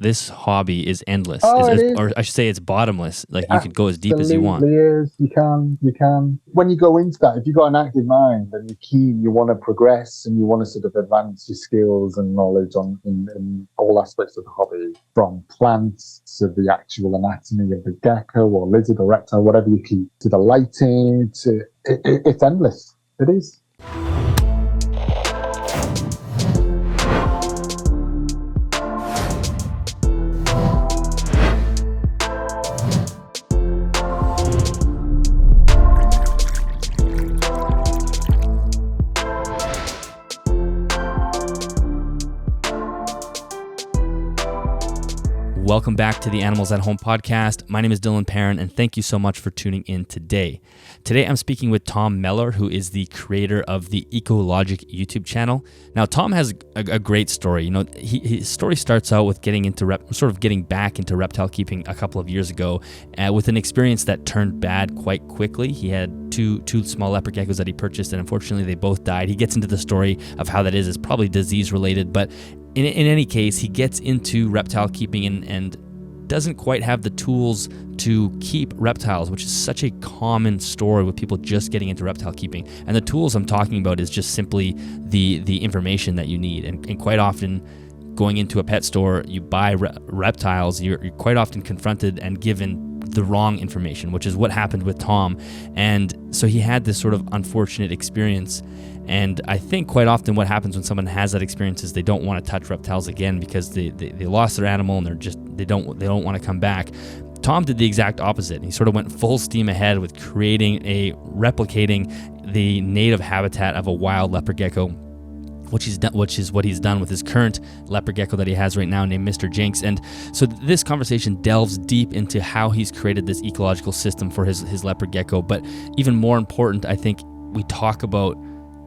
this hobby is endless, Oh, it is. or I should say it's bottomless. Like It you could go as deep as you want. absolutely is. You can. When you go into that, if you've got an active mind and you're keen, you want to progress and you want to sort of advance your skills and knowledge in all aspects of the hobby, from plants to the actual anatomy of the gecko or lizard or reptile, whatever you keep, to the lighting, it's endless. It is. Welcome back to the Animals at Home podcast. My name is Dylan Perrin, and thank you so much for tuning in today. Today, I'm speaking with Tom Mellor, who is the creator of the Eco-Logic YouTube channel. Now, Tom has a great story. You know, his story starts out with getting back into reptile keeping a couple of years ago, with an experience that turned bad quite quickly. He had two small leopard geckos that he purchased, and unfortunately, they both died. He gets into the story of how that is. It's probably disease related, but in any case, he gets into reptile keeping and doesn't quite have the tools to keep reptiles, which is such a common story with people just getting into reptile keeping. And the tools I'm talking about is just simply the information that you need. And quite often, going into a pet store, you buy reptiles, you're quite often confronted and given the wrong information, which is what happened with Tom. And so he had this sort of unfortunate experience. And I think quite often what happens when someone has that experience is they don't want to touch reptiles again because they lost their animal and they don't want to come back. Tom did the exact opposite. He sort of went full steam ahead with replicating the native habitat of a wild leopard gecko, which is what he's done with his current leopard gecko that he has right now named Mr. Jinx. And so this conversation delves deep into how he's created this ecological system for his leopard gecko. But even more important, I think we talk about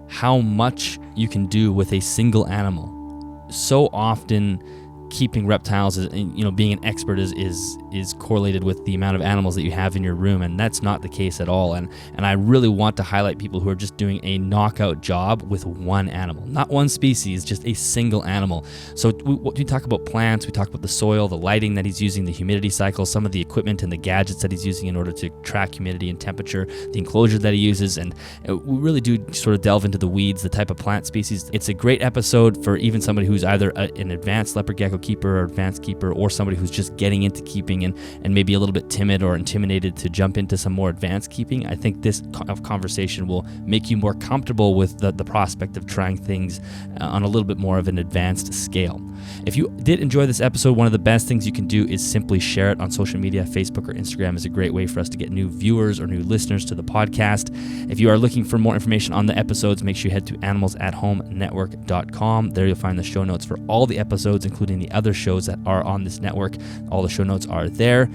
how much you can do with a single animal. So often keeping reptiles, being an expert is correlated with the amount of animals that you have in your room, and that's not the case at all. And I really want to highlight people who are just doing a knockout job with one animal, not one species, just a single animal. So we talk about plants, we talk about the soil, the lighting that he's using, the humidity cycle, some of the equipment and the gadgets that he's using in order to track humidity and temperature, the enclosure that he uses, and we really do sort of delve into the weeds, the type of plant species. It's a great episode for even somebody who's either an advanced leopard gecko keeper or advanced keeper, or somebody who's just getting into keeping and maybe a little bit timid or intimidated to jump into some more advanced keeping. I think this conversation will make you more comfortable with the prospect of trying things on a little bit more of an advanced scale. If you did enjoy this episode, one of the best things you can do is simply share it on social media. Facebook or Instagram is a great way for us to get new viewers or new listeners to the podcast. If you are looking for more information on the episodes, make sure you head to animalsathome.network.com. There you'll find the show notes for all the episodes, including the other shows that are on this network. All the show notes are there.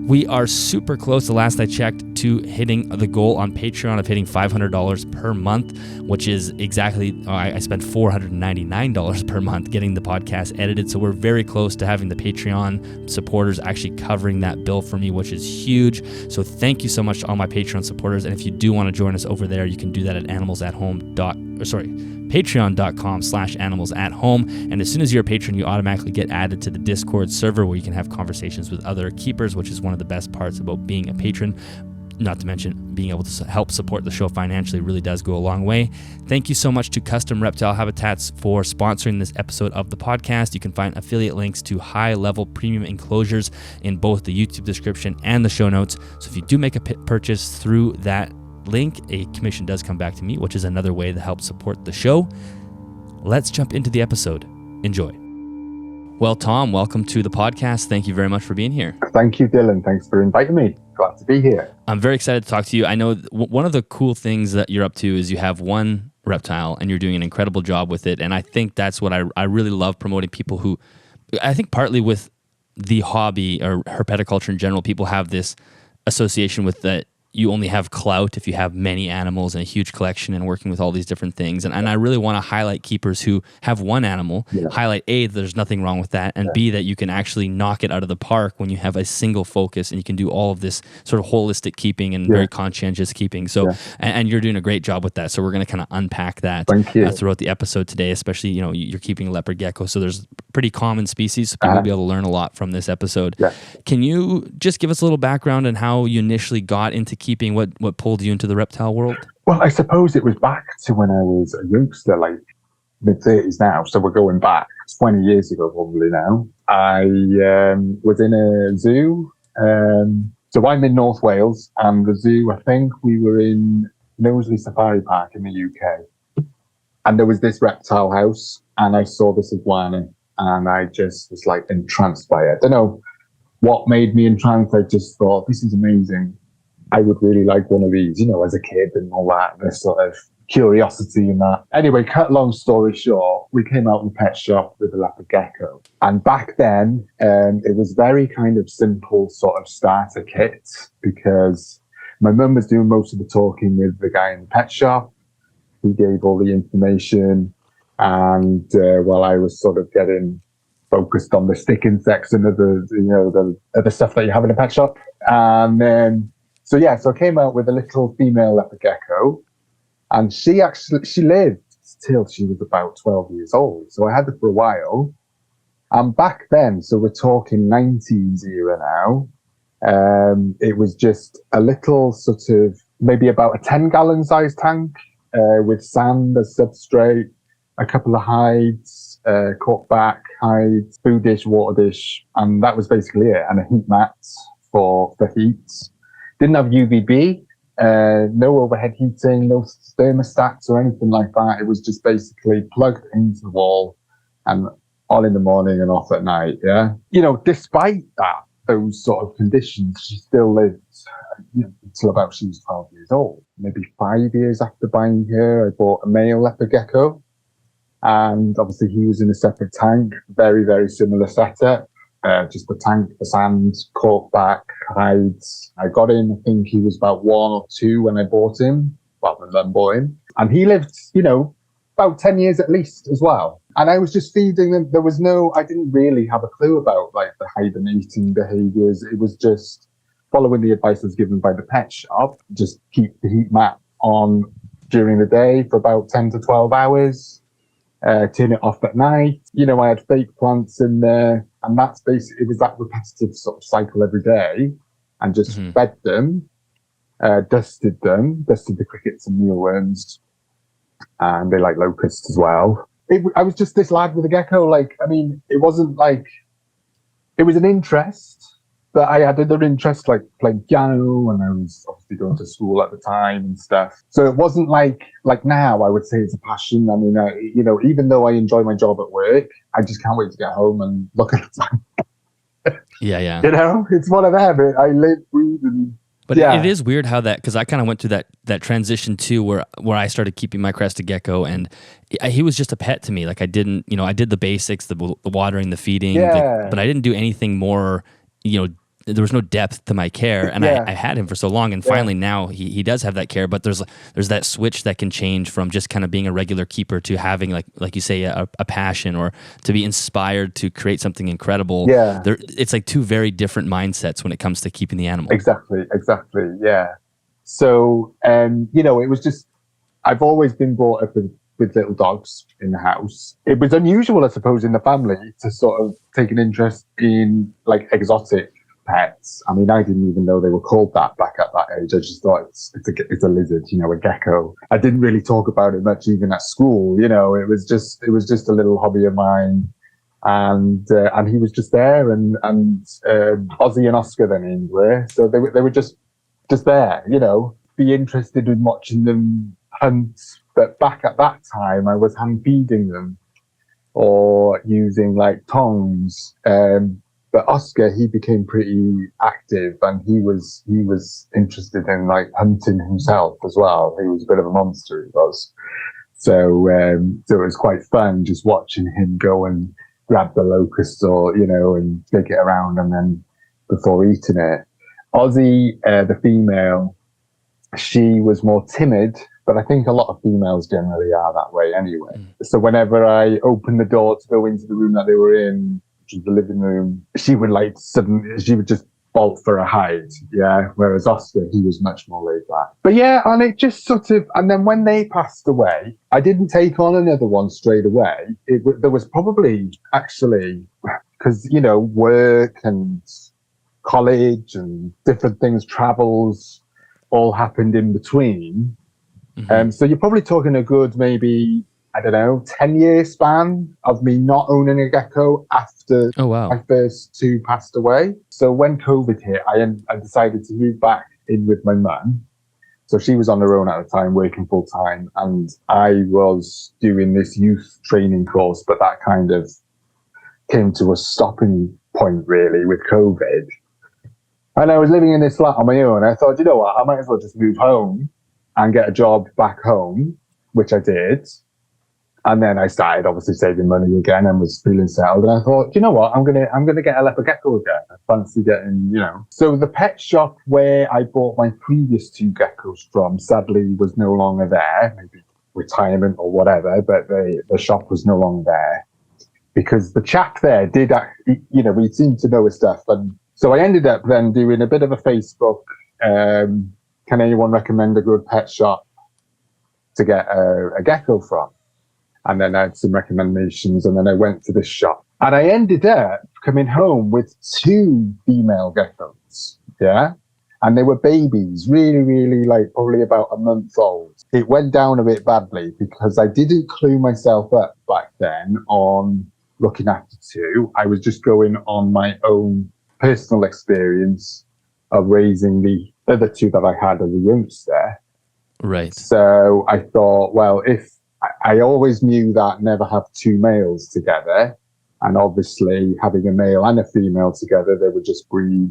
We are super close, the last I checked, to hitting the goal on Patreon of hitting $500 per month, which is exactly, I spent $499 per month getting the podcast edited. So we're very close to having the Patreon supporters actually covering that bill for me, which is huge. So thank you so much to all my Patreon supporters. And if you do want to join us over there, you can do that at patreon.com/animalsathome. And as soon as you're a patron, you automatically get added to the Discord server where you can have conversations with other keepers, which is one of the best parts about being a patron. Not to mention being able to help support the show financially really does go a long way. Thank you so much to Custom Reptile Habitats for sponsoring this episode of the podcast. You can find affiliate links to high-level premium enclosures in both the YouTube description and the show notes. So if you do make a purchase through that link, a commission does come back to me, which is another way to help support the show. Let's jump into the episode. Enjoy. Well, Tom, welcome to the podcast. Thank you very much for being here. Thank you, Dylan. Thanks for inviting me. Glad to be here. I'm very excited to talk to you. I know one of the cool things that you're up to is you have one reptile and you're doing an incredible job with it. And I think that's what I really love promoting, people who, I think partly with the hobby or herpeticulture in general, people have this association with that you only have clout if you have many animals and a huge collection and working with all these different things. And I really want to highlight keepers who have one animal, highlight A, that there's nothing wrong with that, and B, that you can actually knock it out of the park when you have a single focus and you can do all of this sort of holistic keeping and very conscientious keeping. So, and you're doing a great job with that. So we're going to kind of unpack that throughout the episode today, especially, you know, you're keeping leopard gecko. So there's pretty common species. So people will be able to learn a lot from this episode. Can you just give us a little background on how you initially got into keeping, what pulled you into the reptile world? Well, I suppose it was back to when I was a youngster, like mid-30s now. So we're going back 20 years ago, probably now. I was in a zoo. So I'm in North Wales, and the zoo, I think we were in Knowsley Safari Park in the UK. And there was this reptile house, and I saw this iguana, and I just was like entranced by it. I don't know what made me entranced. I just thought, this is amazing. I would really like one of these, you know, as a kid and all that, this sort of curiosity and that. Anyway, cut long story short, we came out in the pet shop with a leopard gecko. And back then, it was very kind of simple sort of starter kit, because my mum was doing most of the talking with the guy in the pet shop. He gave all the information. And while I was sort of getting focused on the sticking section of the stuff that you have in a pet shop. And then, so I came out with a little female leopard gecko, and she lived till she was about 12 years old. So I had her for a while. And back then, so we're talking 90s era now, it was just a little sort of, maybe about a 10-gallon size tank with sand as substrate, a couple of hides, cork back hides, food dish, water dish, and that was basically it. And a heat mat for heat. Didn't have UVB, no overhead heating, no thermostats or anything like that. It was just basically plugged into the wall and on in the morning and off at night. Yeah, you know, despite those sort of conditions, she still lived until about she was 12 years old. Maybe 5 years after buying her, I bought a male leopard gecko. And obviously he was in a separate tank, very, very similar setup. Just the tank, the sand, cork back, hides. I got him, I think he was about 1 or 2 when I bought him. Well, my mum bought him. And he lived, about 10 years at least as well. And I was just feeding them. I didn't really have a clue about like the hibernating behaviors. It was just following the advice I was given by the pet shop. Just keep the heat mat on during the day for about 10 to 12 hours. Turn it off at night. I had fake plants in there, and that's basically, it was that repetitive sort of cycle every day, and just fed them, dusted the crickets and mealworms, and they like locusts as well. I was just this lad with a gecko. It wasn't like, it was an interest, but I had other interests like playing piano, and I was obviously going to school at the time and stuff. So it wasn't like now I would say it's a passion. I mean, even though I enjoy my job at work, I just can't wait to get home and look at the time. Yeah. It's one of them. I live, breathe, and But it is weird how that, because I kind of went through that transition too, where I started keeping my crested gecko, and he was just a pet to me. Like I did the basics, the watering, the feeding, but I didn't do anything more. There was no depth to my care, and I had him for so long, and finally now he does have that care, but there's that switch that can change from just kind of being a regular keeper to having like you say a passion, or to be inspired to create something incredible. It's like two very different mindsets when it comes to keeping the animal. Exactly. Yeah. So it was just, I've always been brought up with little dogs in the house. It was unusual, I suppose, in the family to sort of take an interest in like exotic pets. I mean, I didn't even know they were called that back at that age. I just thought it's a lizard, a gecko. I didn't really talk about it much even at school. It was just a little hobby of mine, and he was just there, and Ozzy and Oscar, their names were, so they were just there. Be interested in watching them hunt. But back at that time, I was hand feeding them or using like tongs. But Oscar, he became pretty active, and he was interested in like hunting himself as well. He was a bit of a monster, he was. So it was quite fun just watching him go and grab the locust, or and take it around, and then before eating it. Ozzy, the female, she was more timid, but I think a lot of females generally are that way anyway. So whenever I opened the door to go into the room that they were in, which was the living room, she would just bolt for a hide. Yeah. Whereas Oscar, he was much more laid back. But yeah, and it just sort of, and then when they passed away, I didn't take on another one straight away. There was probably actually, because, you know, work and college and different things, travels, all happened in between. So you're probably talking a good, maybe, I don't know, 10-year span of me not owning a gecko after my first two passed away. So when COVID hit, I decided to move back in with my mum. So she was on her own at the time, working full time, and I was doing this youth training course, but that kind of came to a stopping point really with COVID. And I was living in this flat on my own. I thought, you know what, I might as well just move home and get a job back home, which I did. And then I started obviously saving money again and was feeling settled. And I thought, you know what, I'm gonna get a leopard gecko again. I fancy getting, you know. So the pet shop where I bought my previous two geckos from, sadly, was no longer there. Maybe retirement or whatever, but the shop was no longer there because the chap there did, you know, we seemed to know his stuff. And so I ended up then doing a bit of a Facebook. Can anyone recommend a good pet shop to get a gecko from? And then I had some recommendations, and then I went to this shop. And I ended up coming home with two female geckos, yeah? And they were babies, really, really, like, probably about a month old. It went down a bit badly because I didn't clue myself up back then on looking after two. I was just going on my own personal experience of raising the other two that I had as a youngster. Right. So I thought, well, if I always knew that never have two males together, and obviously having a male and a female together, they would just breed.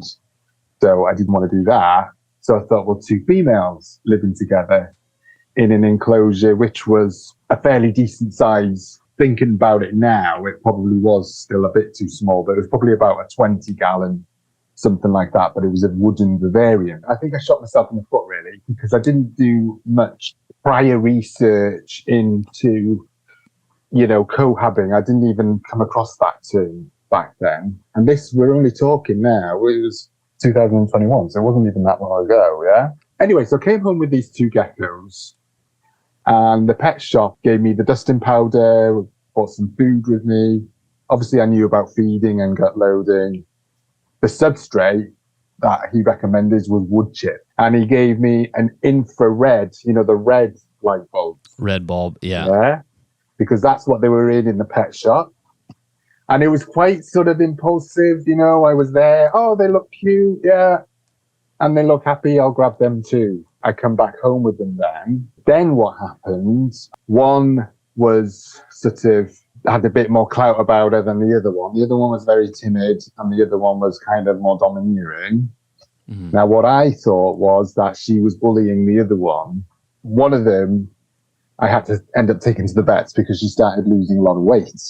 So I didn't want to do that. So I thought, well, two females living together in an enclosure, which was a fairly decent size. Thinking about it now, it probably was still a bit too small, but it was probably about a 20-gallon, something like that. But it was a wooden Bavarian. I think I shot myself in the foot, really, because I didn't do much prior research into, you know, cohabbing. I didn't even come across that term back then. And this, we're only talking now, it was 2021, so it wasn't even that long ago, yeah? Anyway, so I came home with these two geckos, and the pet shop gave me the dusting powder, bought some food with me. Obviously, I knew about feeding and gut loading. The substrate that he recommended was wood chip. And he gave me an infrared, you know, the red light bulbs. Red bulb, yeah. Yeah, because that's what they were in the pet shop. And it was quite sort of impulsive, you know, I was there, oh, they look cute, yeah. And they look happy, I'll grab them too. I come back home with them then. Then what happened, one was sort of, had a bit more clout about her than the other one. The other one was very timid, and the other one was kind of more domineering. Mm-hmm. Now, what I thought was that she was bullying the other one. One of them, I had to end up taking to the vets because she started losing a lot of weight.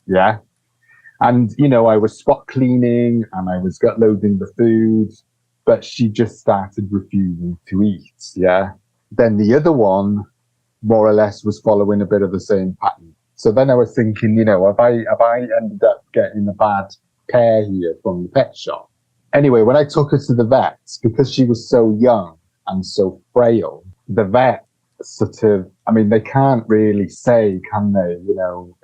Yeah. And, you know, I was spot cleaning and I was gut loading the food, but she just started refusing to eat. Yeah. Then the other one, more or less, was following a bit of the same pattern. So then I was thinking, you know, have I ended up getting a bad pair here from the pet shop? Anyway, when I took her to the vet, because she was so young and so frail, the vet sort of, I mean, they can't really say, can they? You know,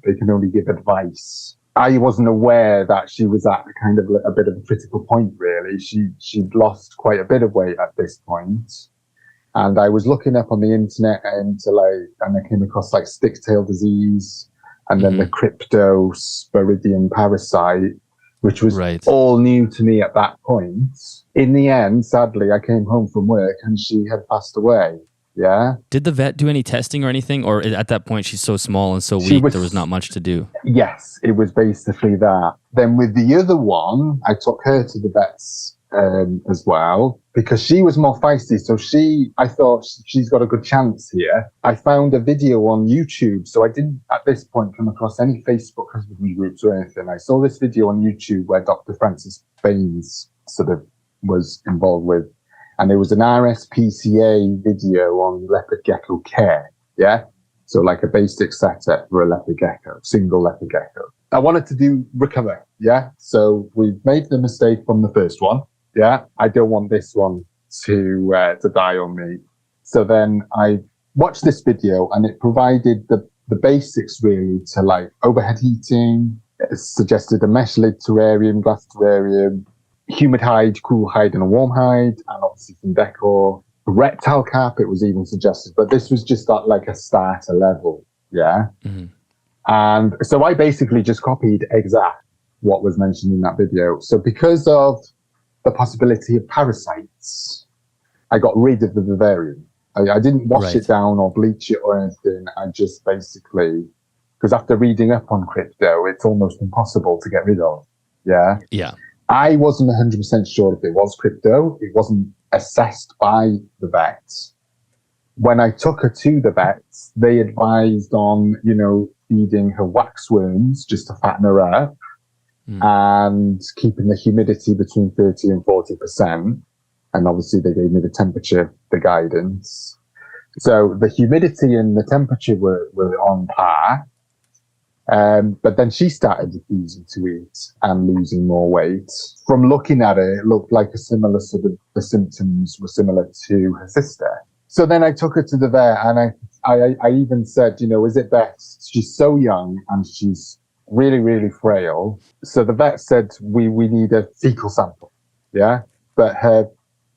they can only give advice. I wasn't aware that she was at kind of a bit of a critical point, really. She'd lost quite a bit of weight at this point. And I was looking up on the internet and I came across like stick-tail disease and then the cryptosporidium parasite, which was all new to me at that point. In the end, sadly, I came home from work and she had passed away. Yeah. Did the vet do any testing or anything? Or at that point, she's so small and so weak, there was not much to do? Yes, it was basically that. Then with the other one, I took her to the vets as well, because she was more feisty. So I thought she's got a good chance here. I found a video on YouTube. So I didn't at this point come across any Facebook husbandry groups or anything. I saw this video on YouTube where Dr. Francis Baines sort of was involved with. And there was an RSPCA video on leopard gecko care. Yeah. So like a basic setup for a leopard gecko, single leopard gecko. I wanted to do recover. Yeah. So we've made the mistake from the first one. Yeah. I don't want this one to die on me. So then I watched this video and it provided the basics really to like overhead heating. It suggested a mesh lid terrarium, glass terrarium, humid hide, cool hide, and a warm hide, and obviously some decor. A reptile cap, it was even suggested, but this was just at like a starter level, yeah? Mm-hmm. And so I basically just copied exact what was mentioned in that video. So because of the possibility of parasites, I got rid of the vivarium. I didn't wash it down or bleach it or anything. I just basically, because after reading up on crypto, it's almost impossible to get rid of, yeah? Yeah. I wasn't 100% sure if it was crypto. It wasn't assessed by the vets. When I took her to the vets, they advised on, feeding her waxworms just to fatten her up and keeping the humidity between 30 and 40%. And obviously they gave me the temperature, the guidance. So the humidity and the temperature were on par. But then she started refusing to eat and losing more weight. From looking at it, it looked like a similar sort of, the symptoms were similar to her sister. So then I took her to the vet and I even said, is it best? She's so young and she's really, really frail. So the vet said, we need a fecal sample. Yeah. But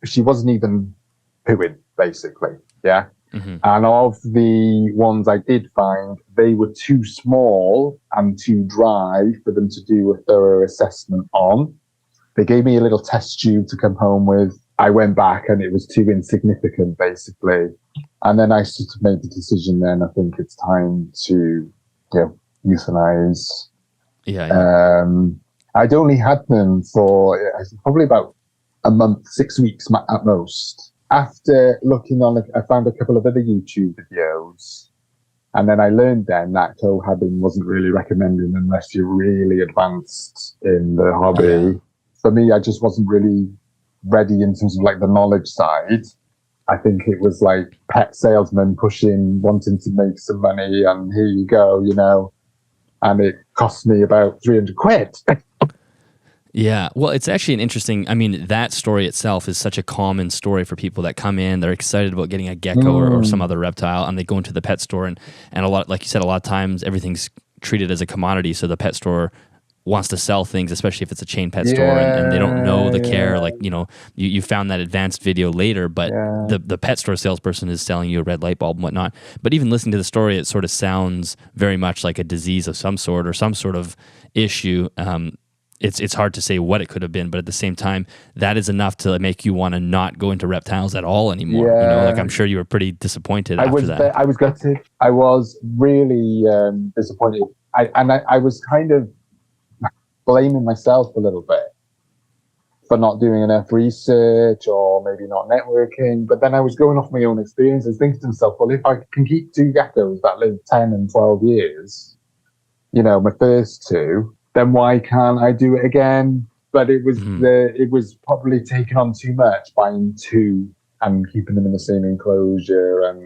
she wasn't even pooing, basically. Yeah. Mm-hmm. And of the ones I did find, they were too small and too dry for them to do a thorough assessment on. They gave me a little test tube to come home with. I went back and it was too insignificant, basically. And then I sort of made the decision then, I think it's time to euthanize. Yeah. I'd only had them for probably about a month, 6 weeks at most. After looking on, I found a couple of other YouTube videos. And then I learned then that cohabbing wasn't really recommended unless you're really advanced in the hobby. Oh, yeah. For me, I just wasn't really ready in terms of like the knowledge side. I think it was like pet salesmen pushing, wanting to make some money, and here you go, and it cost me about 300 quid. Yeah, well, it's actually an interesting, that story itself is such a common story for people that come in, they're excited about getting a gecko or some other reptile, and they go into the pet store, and a lot, like you said, a lot of times everything's treated as a commodity, so the pet store wants to sell things, especially if it's a chain pet store, and they don't know the care, like, you found that advanced video later, but the pet store salesperson is selling you a red light bulb and whatnot. But even listening to the story, it sort of sounds very much like a disease of some sort or some sort of issue. It's hard to say what it could have been, but at the same time, that is enough to make you want to not go into reptiles at all anymore. Yeah. I'm sure you were pretty disappointed after that. I was gutted. I was really disappointed. I was kind of blaming myself a little bit for not doing enough research or maybe not networking. But then I was going off my own experiences, thinking to myself, well, if I can keep 2 geckos that live 10 and 12 years, my first 2, then why can't I do it again? But it was it was probably taking on too much, buying 2 and keeping them in the same enclosure, and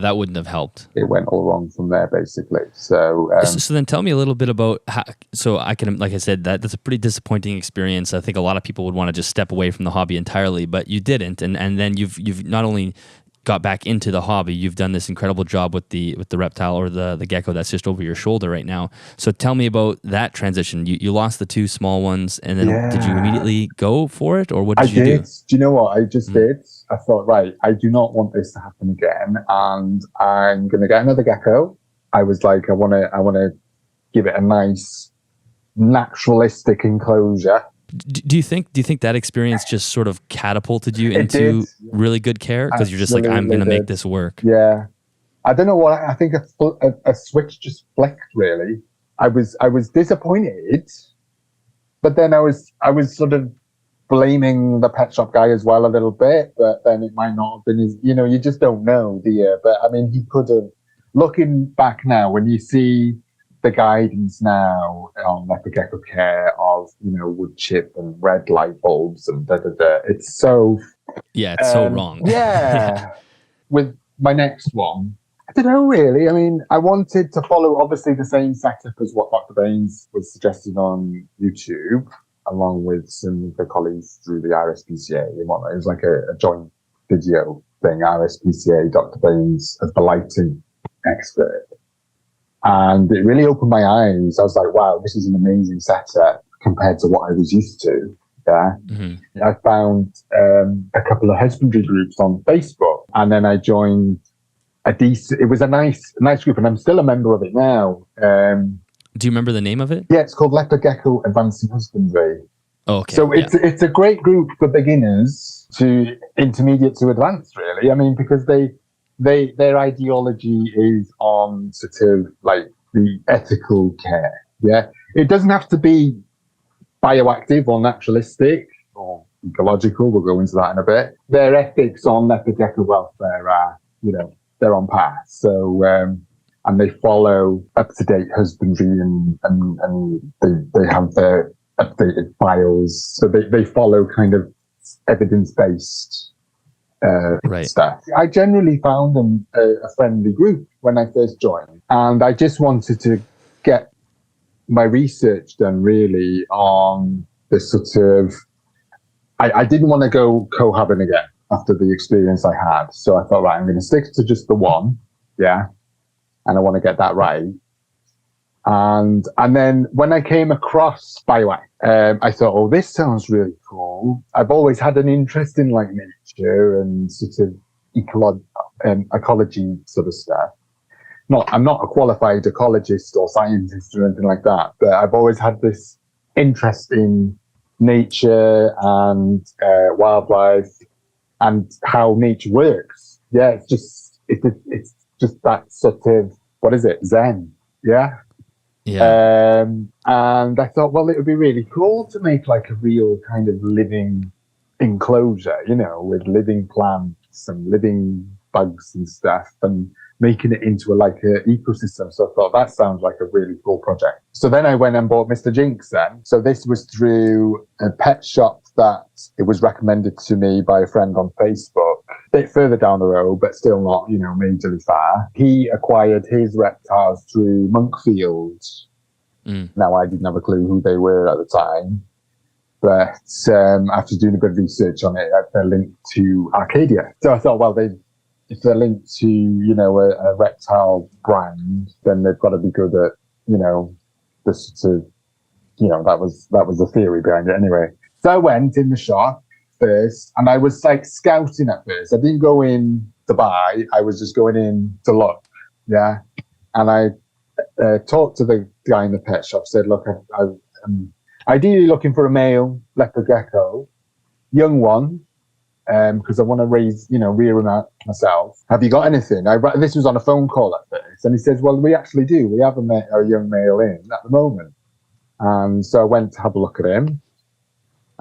that wouldn't have helped. It went all wrong from there, basically. So then tell me a little bit about how, so I can, like I said, that's a pretty disappointing experience. I think a lot of people would want to just step away from the hobby entirely, but you didn't, and then you've not only got back into the hobby, you've done this incredible job with the reptile or the gecko that's just over your shoulder right now. So tell me about that transition. You lost the 2 small ones, and then did you immediately go for it, or what did you do? Do you know what I just did? I thought, right, I do not want this to happen again, and I'm going to get another gecko. I was like, I want to give it a nice naturalistic enclosure. Do you think that experience just sort of catapulted you into really good care? Because you're just like, I'm going to make this work. Yeah. I don't know what, I think a switch just flicked, really. I was disappointed, but then I was sort of blaming the pet shop guy as well a little bit, but then it might not have been his, you just don't know, do you? But he could have, looking back now, when you see the guidance now on leopard gecko care of, wood chip and red light bulbs and it's so Yeah, it's so wrong. Yeah. With my next one, I don't know really. I mean, I wanted to follow obviously the same setup as what Dr. Baines was suggesting on YouTube, along with some of the colleagues through the RSPCA and whatnot. It was like a joint video thing, RSPCA, Dr. Baines as the lighting expert. And it really opened my eyes. I was like, wow, this is an amazing setup compared to what I was used to. Yeah. Mm-hmm. I found a couple of husbandry groups on Facebook, and then I joined it was a nice group, and I'm still a member of it now. Do you remember the name of it? Yeah, it's called Leopard Gecko Advancing Husbandry. Oh, okay. So it's a great group for beginners to intermediate to advanced, really. I mean, because their ideology is on sort of like the ethical care. Yeah, it doesn't have to be bioactive or naturalistic or ecological. We'll go into that in a bit. Their ethics on leopard gecko welfare are, they're on par. So, and they follow up-to-date husbandry and they have their updated files. So they follow kind of evidence-based stuff. I generally found them a friendly group when I first joined, and I just wanted to get my research done really on the sort of, I didn't want to go cohabiting again after the experience I had. So I thought, right, I'm going to stick to just the one. Yeah. And I want to get that right. And then when I came across Bioactive, I thought, oh, this sounds really cool. I've always had an interest in like nature and sort of ecology sort of stuff. I'm not a qualified ecologist or scientist or anything like that, but I've always had this interest in nature and wildlife and how nature works. Yeah, it's just that sort of, what is it, Zen? Yeah. Yeah. And I thought, well, it would be really cool to make like a real kind of living enclosure, with living plants and living bugs and stuff, and making it into an ecosystem. So I thought that sounds like a really cool project. So then I went and bought Mr. Jinx then. So this was through a pet shop that it was recommended to me by a friend on Facebook, a bit further down the road, but still not, majorly far. He acquired his reptiles through Monkfield. Now, I didn't have a clue who they were at the time. But after doing a bit of research on it, they're linked to Arcadia. So I thought, well, if they're linked to, a reptile brand, then they've got to be good at, the sort of, that was the theory behind it anyway. So I went in the shop first, and I was like scouting at first. I didn't go in to buy. I was just going in to look. Yeah. And I talked to the guy in the pet shop, said, look, I'm ideally looking for a male leopard gecko, young one, because I want to rear him out myself. Have you got anything? This was on a phone call at first, and he says, well, we actually do. We have a young male in at the moment. And so I went to have a look at him,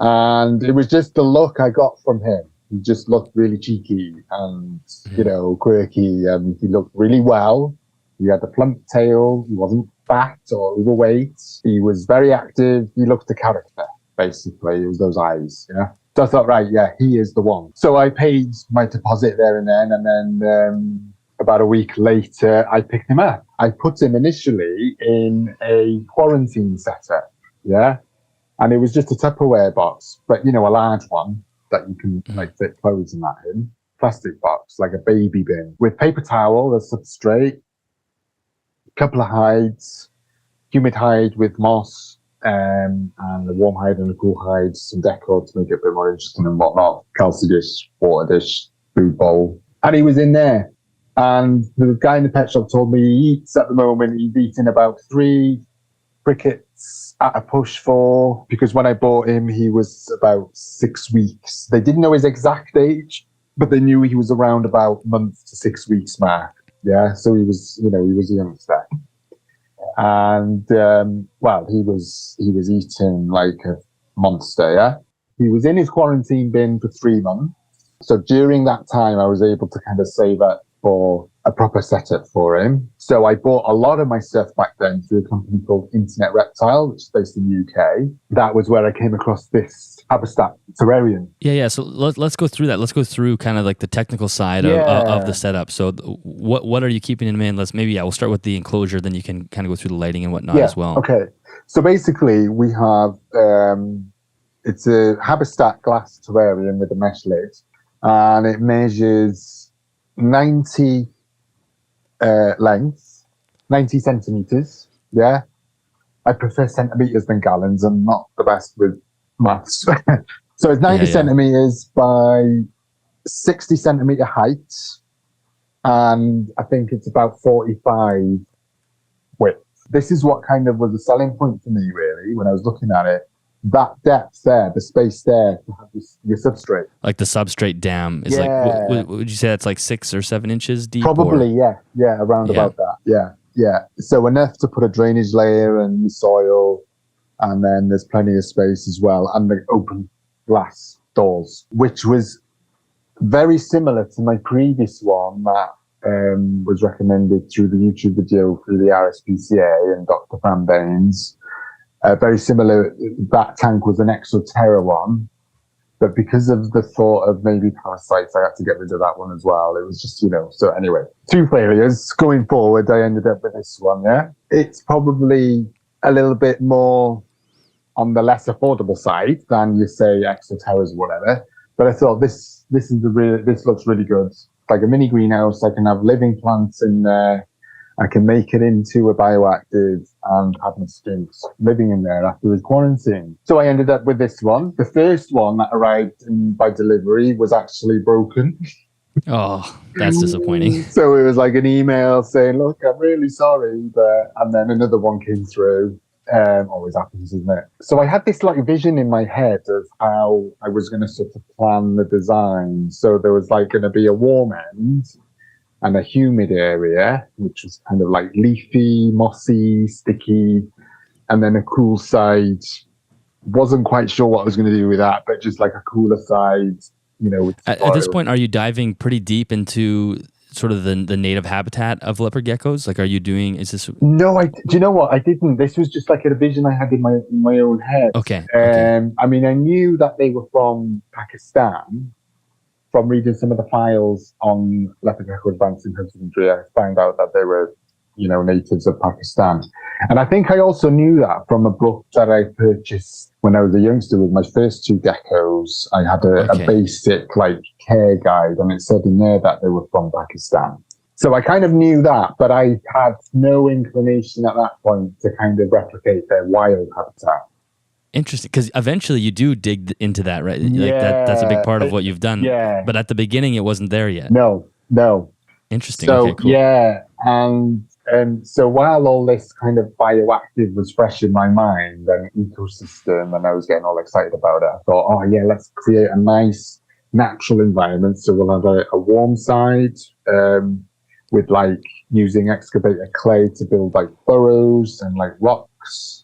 and it was just the look I got from him. He just looked really cheeky and, quirky, and he looked really well. He had a plump tail. He wasn't fat or overweight. He was very active. He looked a character, basically. It was those eyes, yeah. So I thought, right, yeah, he is the one. So I paid my deposit there and then, and then about a week later, I picked him up. I put him initially in a quarantine setup, yeah? And it was just a Tupperware box, but, a large one that you can, fit clothes and that in. Plastic box, like a baby bin, with paper towel, a substrate, a couple of hides, humid hide with moss, and a warm hide and a cool hide, some decor to make it a bit more interesting and whatnot, calci dish, water dish, food bowl. And he was in there. And the guy in the pet shop told me he eats at the moment, he's eating about 3 crickets at a push because when I bought him, he was about 6 weeks. They didn't know his exact age, but they knew he was around about month to 6 weeks mark. Yeah. So he was, he was a youngster. And, he was eating like a monster, yeah? He was in his quarantine bin for 3 months. So during that time, I was able to kind of save up for a proper setup for him. So I bought a lot of my stuff back then through a company called Internet Reptile, which is based in the UK. That was where I came across this habitat terrarium. Yeah. So let's go through that. Let's go through kind of like the technical side of the setup. So what are you keeping in mind? We'll start with the enclosure, then you can kind of go through the lighting and whatnot as well. Okay. So basically we have, it's a habitat glass terrarium with a mesh lid, and it measures 90 length, 90 centimeters. Yeah. I prefer centimeters than gallons. I'm not the best with maths. So it's 90 centimeters by 60 centimeter height. And I think it's about 45 width. This is what kind of was a selling point for me, really, when I was looking at it. That depth there, the space there to have your substrate. Like the substrate dam is like, would you say that's like 6 or 7 inches deep? Probably, yeah, around about that. Yeah. So enough to put a drainage layer and soil, and then there's plenty of space as well, and the open glass doors, which was very similar to my previous one that was recommended through the YouTube video through the RSPCA and Dr. Van Baines. Very similar. That tank was an Eco-Terra one, but because of the thought of maybe parasites, I had to get rid of that one as well. It was just, so anyway, 2 failures. Going forward, I ended up with this one, yeah. It's probably a little bit more on the less affordable side than you say Eco-Terras or whatever. But I thought this looks really good. Like a mini greenhouse, I can have living plants in there. I can make it into a bioactive and have my skinks living in there after his quarantine. So I ended up with this one. The first one that arrived by delivery was actually broken. Oh, that's disappointing. So it was like an email saying, look, I'm really sorry. And then another one came through. Always happens, isn't it? So I had this like vision in my head of how I was going to sort of plan the design. So there was like going to be a warm end and a humid area, which was kind of like leafy, mossy, sticky, and then a cool side. Wasn't quite sure what I was going to do with that, but just like a cooler side, with at this point, are you diving pretty deep into sort of the native habitat of leopard geckos? Like, No, do you know what? I didn't. This was just like a vision I had in my own head. Okay. I mean, I knew that they were from Pakistan. From reading some of the files on leopard gecko advanced in husbandry, I found out that they were, natives of Pakistan. And I think I also knew that from a book that I purchased when I was a youngster with my first 2 geckos. I had a basic like care guide, and it said in there that they were from Pakistan. So I kind of knew that, but I had no inclination at that point to kind of replicate their wild habitat. Interesting, because eventually you do dig into that, right? Like that's a big part of what you've done. Yeah. But at the beginning, it wasn't there yet. No. Interesting. So, okay, cool. Yeah, and so while all this kind of bioactive was fresh in my mind and ecosystem, and I was getting all excited about it, I thought, oh yeah, let's create a nice natural environment. So we'll have a warm side with like using excavated clay to build like burrows and like rocks.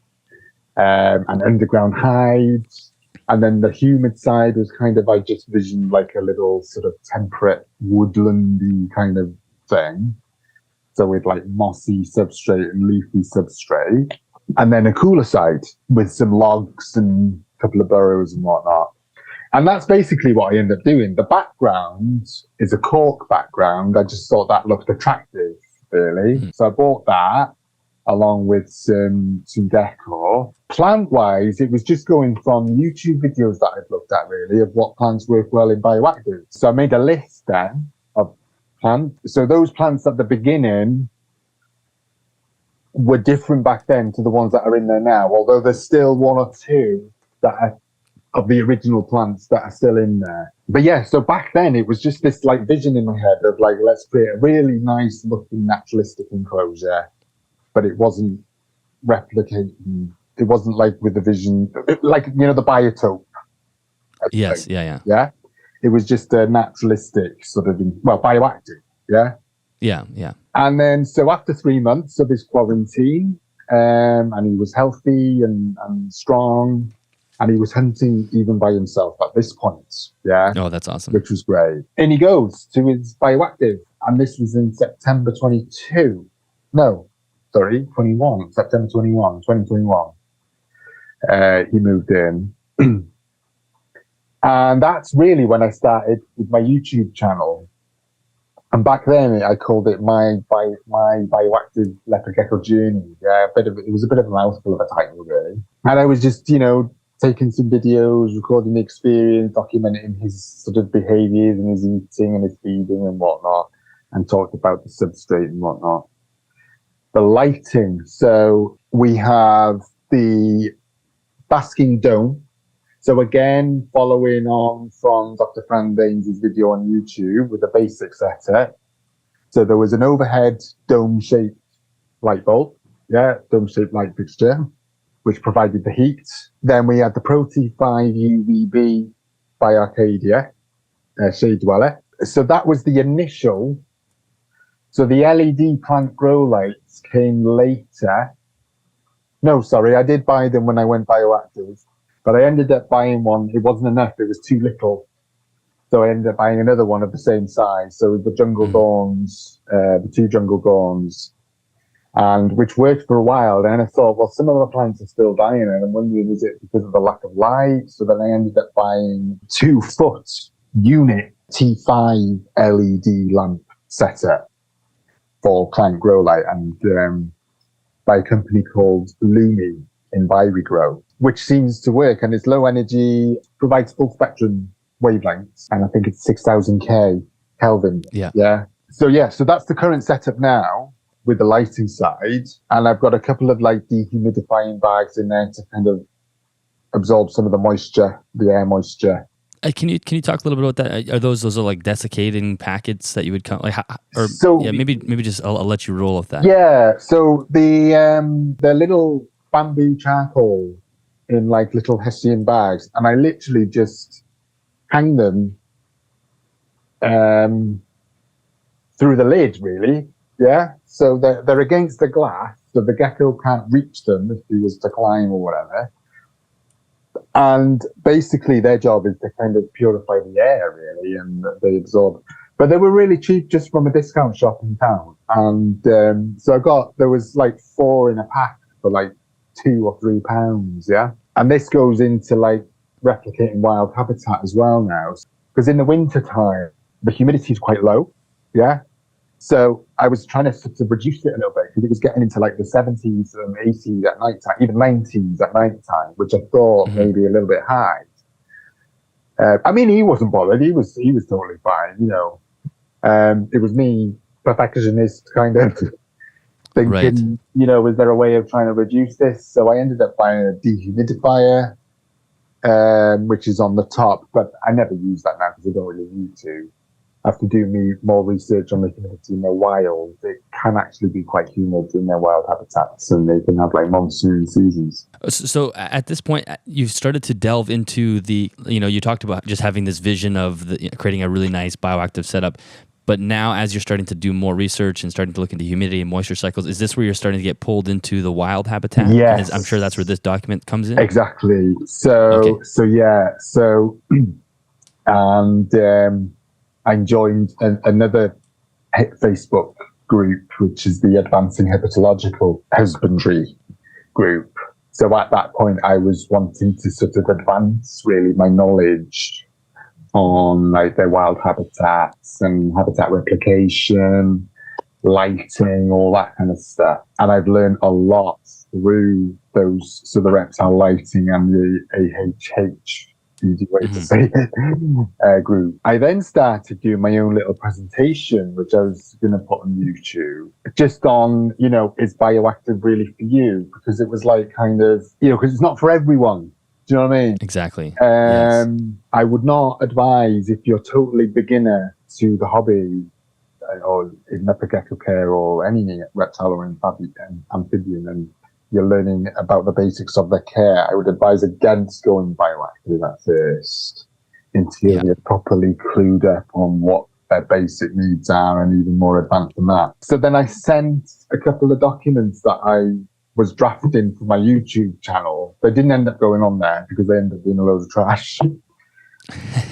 And underground hides. And then the humid side was kind of, I just visioned like a little sort of temperate woodlandy kind of thing. So with like mossy substrate and leafy substrate. And then a cooler side with some logs and a couple of burrows and whatnot. And that's basically what I ended up doing. The background is a cork background. I just thought that looked attractive, really. Mm-hmm. So I bought that, along with some decor. Plant-wise, it was just going from YouTube videos that I'd looked at, really, of what plants work well in bioactive. So I made a list then of plants. So those plants at the beginning were different back then to the ones that are in there now, although there's still 1 or 2 that are of the original plants that are still in there. But yeah, so back then it was just this like vision in my head of like, let's create a really nice looking naturalistic enclosure. But it wasn't replicating. It wasn't like with the vision, like, the biotope. Yes, yeah. Yeah? It was just a naturalistic sort of, bioactive, yeah? Yeah. And then, so after 3 months of his quarantine, and he was healthy and strong, and he was hunting even by himself at this point, yeah? Oh, that's awesome. Which was great. And he goes to his bioactive, and this was in September 2021. He moved in. And that's really when I started with my YouTube channel. And back then, I called it my Bioactive Leopard Gecko journey. Yeah, it was a bit of a mouthful of a title, really. And I was just, taking some videos, recording the experience, documenting his sort of behaviours and his eating and his feeding and whatnot, and talked about the substrate and whatnot. The lighting. So we have the basking dome. So again, following on from Dr. Fran Baines' video on YouTube with the basic setup. So there was an overhead dome-shaped light bulb, dome-shaped light fixture, which provided the heat. Then we had the Pro T5 UVB by Arcadia shade dweller. So that was the initial. So the LED plant grow lights came later. No, sorry, I did buy them when I went Bioactive. But I ended up buying one. It wasn't enough. It was too little. So I ended up buying another one of the same size. So the Jungle Dawns, the two Jungle Dawns, and which worked for a while. Then I thought, well, some of the plants are still dying, and I'm wondering, is it because of the lack of light? So then I ended up buying 2-foot unit T5 LED lamp setup for plant grow light, and by a company called Lumi in Grow, which seems to work, and it's low energy, provides full spectrum wavelengths, and I think it's 6,000 Kelvin. Yeah. So that's the current setup now with the lighting side, and I've got a couple of like dehumidifying bags in there to kind of absorb some of the moisture, the air moisture. Can you talk a little bit about that? Are those are like desiccating packets that you would come maybe just I'll let you roll with that. Yeah. So the little bamboo charcoal in like little Hessian bags, and I literally just hang them through the lid, really. Yeah. So they're against the glass, so the gecko can't reach them if he was to climb or whatever. And basically their job is to kind of purify the air, really, and they absorb. But they were really cheap just from a discount shop in town. And so there was like 4 in a pack for like £2 or £3, yeah? And this goes into like replicating wild habitat as well now. Because in the winter time, the humidity is quite low, yeah? So I was trying to sort of reduce it a little bit because it was getting into like the 70s and 80s at night time, even 90s at night time, which I thought maybe a little bit high. I mean, he wasn't bothered. He was totally fine, It was me, perfectionist, kind of thinking, is there a way of trying to reduce this? So I ended up buying a dehumidifier, which is on the top, but I never use that now because I don't really need to. I have to do more research on the humidity in the wild. It can actually be quite humid in their wild habitats, and they can have like monsoon seasons. So at this point, you've started to delve into you talked about just having this vision of creating a really nice bioactive setup. But now as you're starting to do more research and starting to look into humidity and moisture cycles, is this where you're starting to get pulled into the wild habitat? Yes. I'm sure that's where this document comes in. Exactly. I joined another Facebook group, which is the Advancing Herpetological Husbandry group. So at that point, I was wanting to sort of advance really my knowledge on like their wild habitats and habitat replication, lighting, all that kind of stuff. And I've learned a lot through those, so the reptile lighting and the AHH, easy way to say it, group. I then started doing my own little presentation, which I was going to put on YouTube, just on, is bioactive really for you? Because it was like kind of, because it's not for everyone. Do you know what I mean? Exactly. Yes. I would not advise if you're totally beginner to the hobby, or in leopard gecko care or any reptile or amphibian, and you're learning about the basics of their care, I would advise against going bioactive at first until you're properly clued up on what their basic needs are and even more advanced than that. So then I sent a couple of documents that I was drafting for my YouTube channel. They didn't end up going on there because they ended up being a load of trash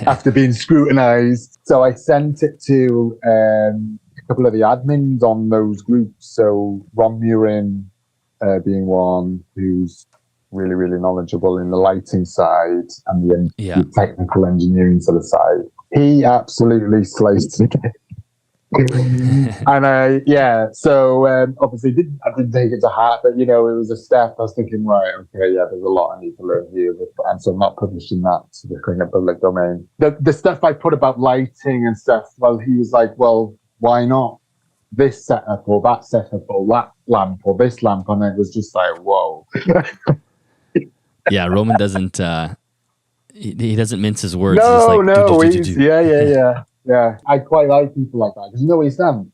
after being scrutinized. So I sent it to a couple of the admins on those groups. So Ron Murin, being one who's really, really knowledgeable in the lighting side and Yeah. the technical engineering sort of side. He absolutely sliced it. And so obviously I didn't take it to heart, but it was a step. I was thinking, right, okay, yeah, there's a lot I need to learn here, and so I'm not publishing that to the kind of public domain. The stuff I put about lighting and stuff, well, he was like, well, why not this setup or that setup or that lamp or this lamp? And it was just like, whoa. Yeah, Roman doesn't he doesn't mince his words. No, he's like, no, yeah. I quite like people like that because you know what he's done.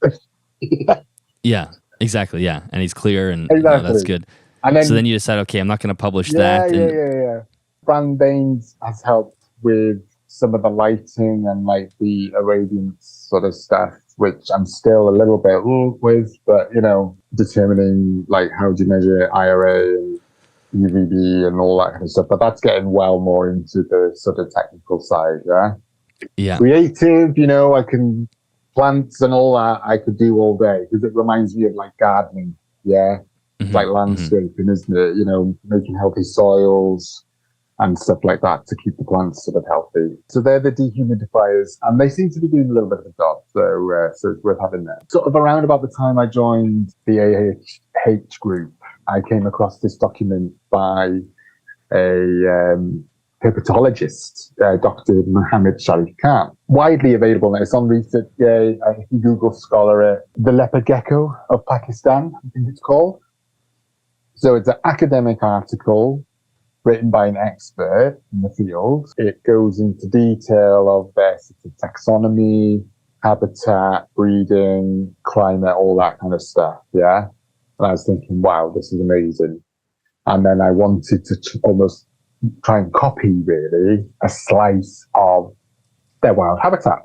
Yeah, exactly. Yeah, and he's clear, and Exactly. no, that's good. And then, so then you decide, okay, I'm not going to publish that. Yeah. Brand Baines has helped with some of the lighting and like the irradiance sort of stuff, which I'm still a little bit with, but determining like how do you measure IRA and UVB and all that kind of stuff. But that's getting well more into the sort of technical side, Yeah. Creative, I can plants and all that I could do all day because it reminds me of like gardening, It's like landscaping, isn't it? Making healthy soils and stuff like that to keep the plants sort of healthy. So they're the dehumidifiers, and they seem to be doing a little bit of a job. So it's worth having that. Sort of around about the time I joined the AHH group, I came across this document by a herpetologist, Dr. Mohammed Sharif Khan. Widely available now. It's on Research Day. If you Google Scholar it, the Leopard Gecko of Pakistan, I think it's called. So it's an academic article written by an expert in the field. It goes into detail of their sort of taxonomy, habitat, breeding, climate, all that kind of stuff, And I was thinking, wow, this is amazing. And then I wanted to almost try and copy, really, a slice of their wild habitat.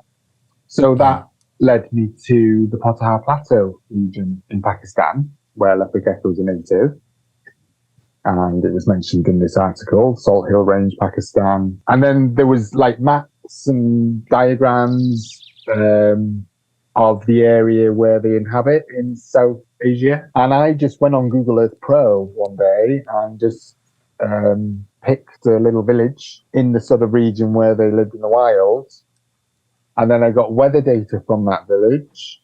So that led me to the Potahar Plateau region in Pakistan, where leopard geckos are native. And it was mentioned in this article, Salt Hill Range, Pakistan. And then there was like maps and diagrams of the area where they inhabit in South Asia. And I just went on Google Earth Pro one day and just picked a little village in the sort of region where they lived in the wild. And then I got weather data from that village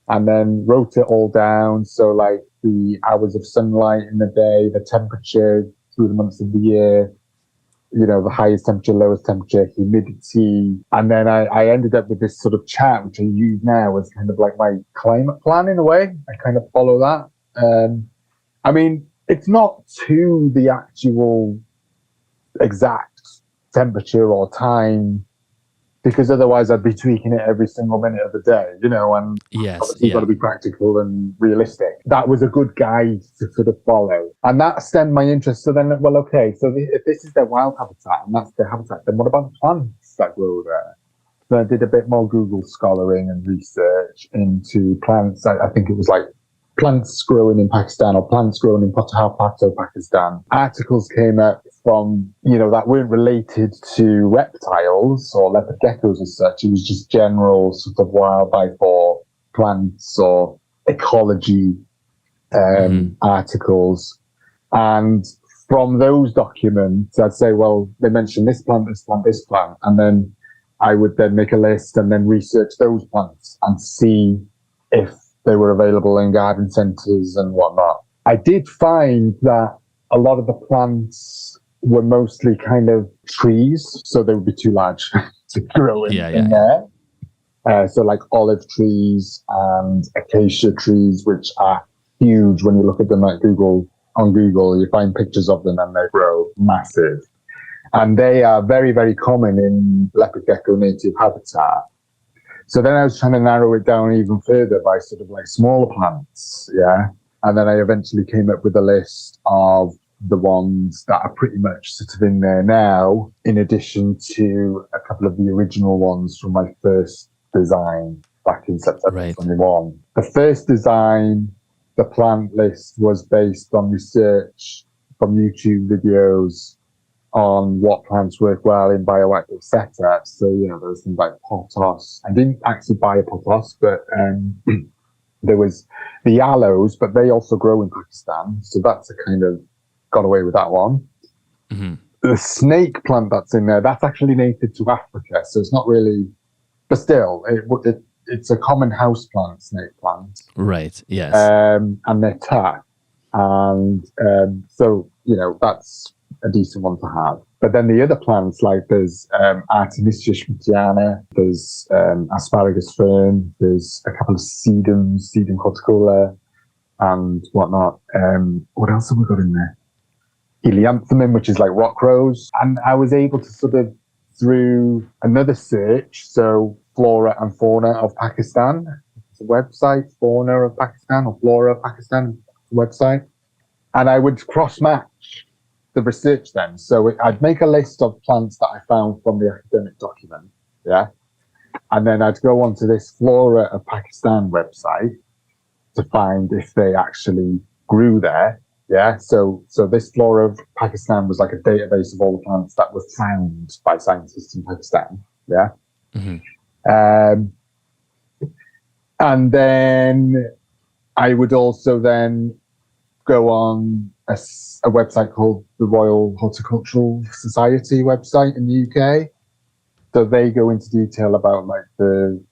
and then wrote it all down. So like the hours of sunlight in the day, the temperature through the months of the year, the highest temperature, lowest temperature, humidity. And then I ended up with this sort of chart, which I use now as kind of like my climate plan in a way. I kind of follow that. I mean, it's not to the actual exact temperature or time, because otherwise I'd be tweaking it every single minute of the day, and obviously you've got to be practical and realistic. That was a good guide to sort of follow. And that stemmed my interest. So then, well, okay, so if this is their wild habitat and that's their habitat, then what about the plants that grow there? So I did a bit more Google scholaring and research into plants. I think it was like plants growing in Pakistan or plants growing in Potahar Plateau, Pakistan. Articles came up from, that weren't related to reptiles or leopard geckos as such. It was just general sort of wildlife or plants or ecology articles. And from those documents, I'd say, well, they mentioned this plant, this plant, this plant. And then I would then make a list and then research those plants and see if they were available in garden centres and whatnot. I did find that a lot of the plants were mostly kind of trees, so they would be too large to grow in there. So like olive trees and acacia trees, which are huge when you look at them on Google, you find pictures of them and they grow massive. And they are very, very common in leopard gecko native habitat. So then I was trying to narrow it down even further by sort of like smaller plants, And then I eventually came up with a list of the ones that are pretty much sort of in there now, in addition to a couple of the original ones from my first design back in September 21. The first design, the plant list, was based on research from YouTube videos on what plants work well in bioactive setups. So, there's things like potos. I didn't actually buy a potos, but there was the aloes, but they also grow in Pakistan. So that's a kind of got away with that one. Mm-hmm. The snake plant that's in there, that's actually native to Africa, so it's not really, but still, it's a common house plant, snake plant. Right, yes. And they're tough. And so, that's a decent one to have. But then the other plants, like there's Artemisia schmittiana, there's asparagus fern, there's a couple of sedum corticola, and whatnot. What else have we got in there? Helianthemum, which is like rock rose. And I was able to sort of, through another search, so Flora and Fauna of Pakistan, it's a website, Fauna of Pakistan or Flora of Pakistan website, and I would cross-match the research then. So I'd make a list of plants that I found from the academic document, yeah? And then I'd go onto this Flora of Pakistan website to find if they actually grew there, yeah? So this Flora of Pakistan was like a database of all the plants that were found by scientists in Pakistan, yeah? Mm-hmm. And then I would also then go on a website called the Royal Horticultural Society website in the UK. So they go into detail about like the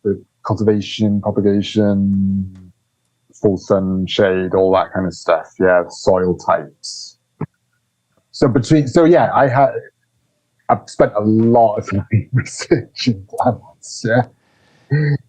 cultivation, propagation, full sun, shade, all that kind of stuff. Yeah, soil types. I've spent a lot of time researching plants. Yeah.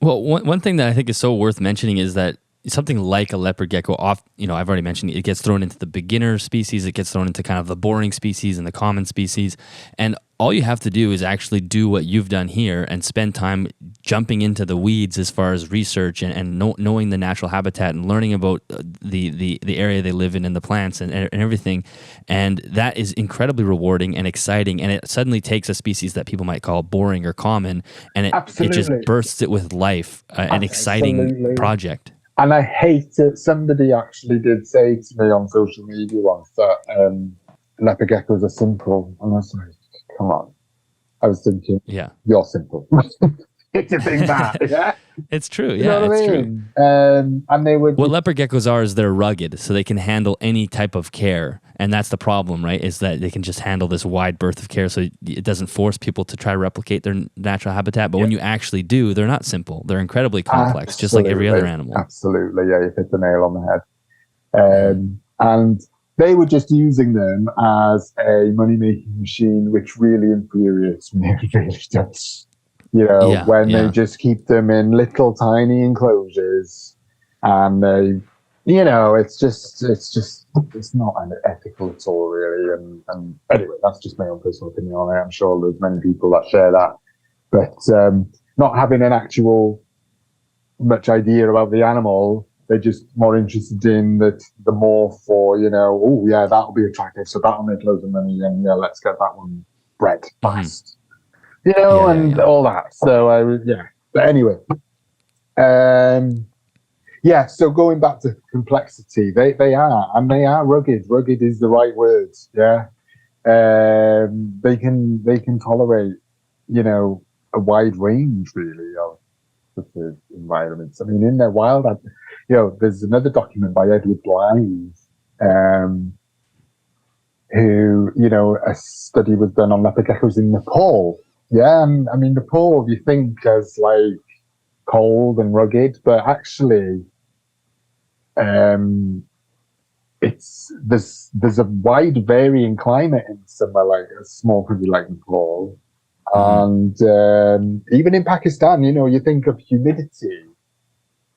Well, one thing that I think is so worth mentioning is that something like a leopard gecko, I've already mentioned it gets thrown into the beginner species, it gets thrown into kind of the boring species and the common species, and all you have to do is actually do what you've done here and spend time jumping into the weeds as far as research and knowing the natural habitat and learning about the area they live in and the plants and everything. And that is incredibly rewarding and exciting. And it suddenly takes a species that people might call boring or common, and it just bursts it with life, an exciting project. And I hate it. Somebody actually did say to me on social media once that leopard geckos are simple. And I was like, come on. I was thinking, you're simple. If you think that, yeah? It's true, you know what it's I mean? True. And they would... What leopard geckos are is they're rugged, so they can handle any type of care. And that's the problem, right? Is that they can just handle this wide berth of care, so it doesn't force people to try to replicate their natural habitat. But when you actually do, they're not simple. They're incredibly complex, just like every other animal. Absolutely, yeah, you hit the nail on the head. And they were just using them as a money-making machine, which really infuriates me. It really does. They just keep them in little tiny enclosures, and they, it's not ethical at all, really. And anyway, that's just my own personal opinion on it. I'm sure there's many people that share that, but not having an actual much idea about the animal, they're just more interested in the more for, that'll be attractive, so that'll make loads of money, and let's get that one bred fast. All that. So but anyway, so going back to complexity, they are rugged. Rugged is the right word. Yeah. They can tolerate, a wide range really of the environments. I mean, in their wild, there's another document by Edward Blythe, who, a study was done on leopard geckos in Nepal. Yeah, and I mean, Nepal, you think as like cold and rugged, but actually, there's a wide varying climate in somewhere like a small country like Nepal, and even in Pakistan, you think of humidity,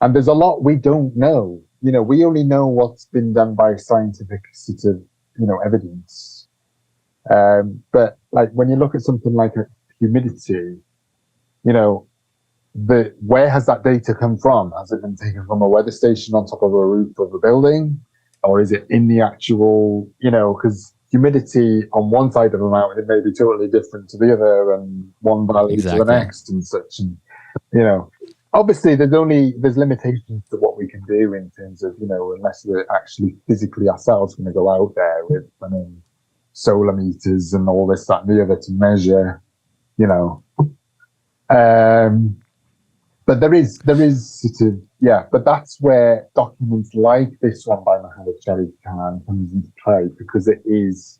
and there's a lot we don't know. We only know what's been done by scientific sort of evidence, but like when you look at something like a humidity, where has that data come from? Has it been taken from a weather station on top of a roof of a building, or is it in the actual, because humidity on one side of a mountain may be totally different to the other, and one valley to the next, and such. And obviously there's limitations to what we can do in terms of, unless we're actually physically ourselves going to go out there with solar meters and all this, that, and the other to measure. But there is sort of, yeah, but that's where documents like this one by Mohammed Sharif Khan comes into play, because it is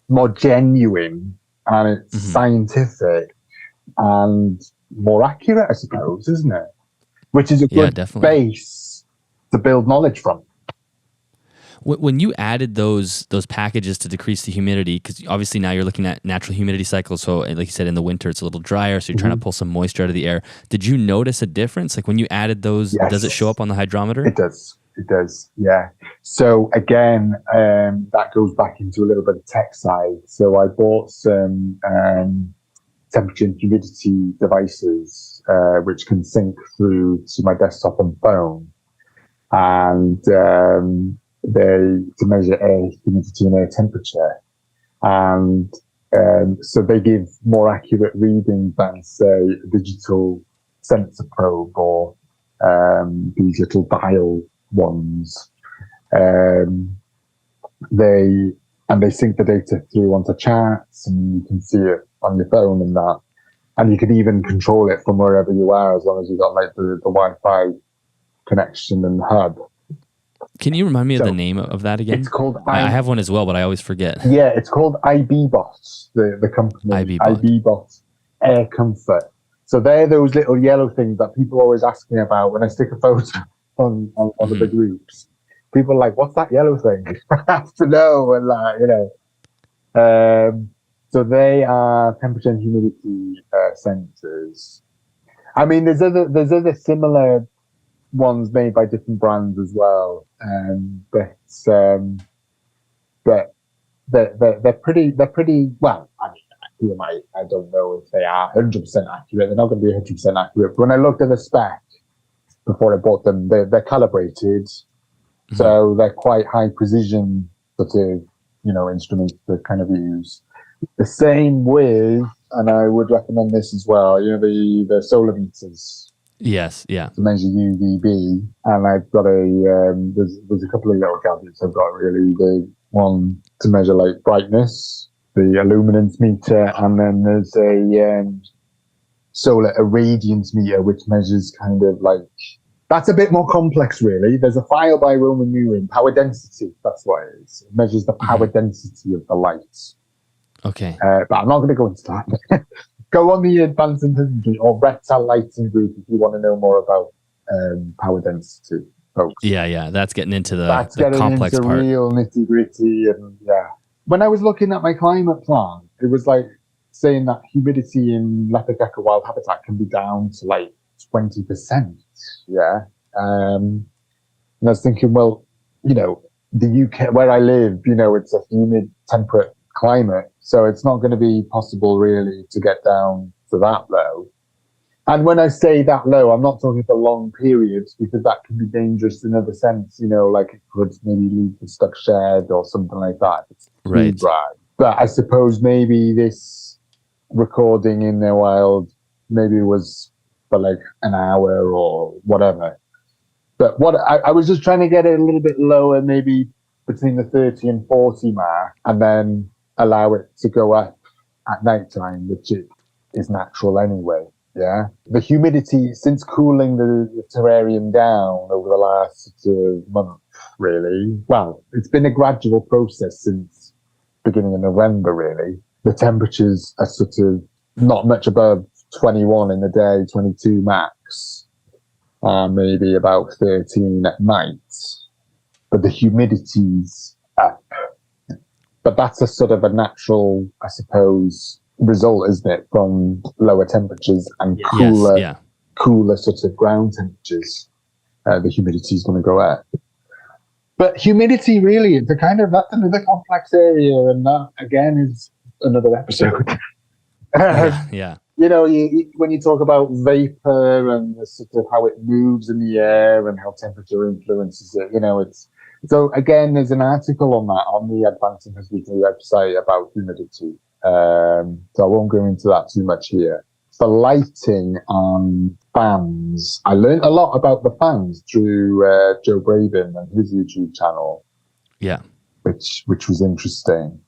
more genuine and it's scientific and more accurate, I suppose, isn't it? Which is a good base to build knowledge from. When you added those packages to decrease the humidity, because obviously now you're looking at natural humidity cycles, so like you said, in the winter it's a little drier, so you're trying to pull some moisture out of the air. Did you notice a difference? Like when you added those, does it show up on the hydrometer? It does, yeah. So again, that goes back into a little bit of tech side. So I bought some temperature and humidity devices, which can sync through to my desktop and phone, and they to measure air humidity and air temperature, and so they give more accurate readings than, say, a digital sensor probe or these little dial ones. They sync the data through onto charts, and you can see it on your phone and that, and you can even control it from wherever you are, as long as you've got like the Wi-Fi connection and hub. Can you remind me of the name of that again? It's called I have one as well, but I always forget. Yeah, it's called IBBot, the company. IBBot Air Comfort. So they're those little yellow things that people always ask me about when I stick a photo on the groups. People are like, what's that yellow thing? I have to know. And like, you know. So they are temperature and humidity sensors. I mean, there's other similar ones made by different brands as well, but they're pretty well. I mean, I don't know if they are 100% accurate. They're not going to be 100% accurate. But when I looked at the spec before I bought them, they're calibrated, so they're quite high precision sort of, you know, instruments to kind of use. The same with, and I would recommend this as well, you know, the solar meters. Yes, yeah. To measure UVB, and I've got there's a couple of little gadgets I've got really. The one to measure like brightness, the illuminance meter, and then there's a solar irradiance meter, which measures kind of like, that's a bit more complex really. There's a file by Roman Murin, power density, that's what it is. It measures the power density of the light. Okay. But I'm not going to go into that. Go on the Advanced Intensity or Reptile Lighting group if you want to know more about power density, folks. Yeah, that's getting into the complex into part. Real nitty gritty, and yeah. When I was looking at my climate plan, it was like saying that humidity in Leopard Gecko wild habitat can be down to like 20%. Yeah. And I was thinking, well, you know, the UK where I live, you know, it's a humid, temperate climate, so it's not going to be possible really to get down to that low. And when I say that low, I'm not talking for long periods, because that can be dangerous in other sense, you know, like it could maybe lead to stuck shed or something like that. It's too dry. But I suppose maybe this recording in the wild maybe was for like an hour or whatever. But what I was just trying to get it a little bit lower, maybe between the 30 and 40 mark, and then allow it to go up at night time, which is natural anyway. Yeah. The humidity, since cooling the terrarium down over the last month, really, well, it's been a gradual process since beginning of November, really. The temperatures are sort of not much above 21 in the day, 22 max, maybe about 13 at night. But the humidity's up. But that's a sort of a natural, I suppose, result, isn't it, from lower temperatures and cooler sort of ground temperatures. The humidity is going to go up. But humidity, really, that's another complex area, and that again is another episode. You know, when you talk about vapor and the sort of how it moves in the air and how temperature influences it, you know, so again, there's an article on that on the Advanced Intensity website about humidity. So I won't go into that too much here. For lighting on fans, I learned a lot about the fans through Joe Braben and his YouTube channel. Yeah, which was interesting.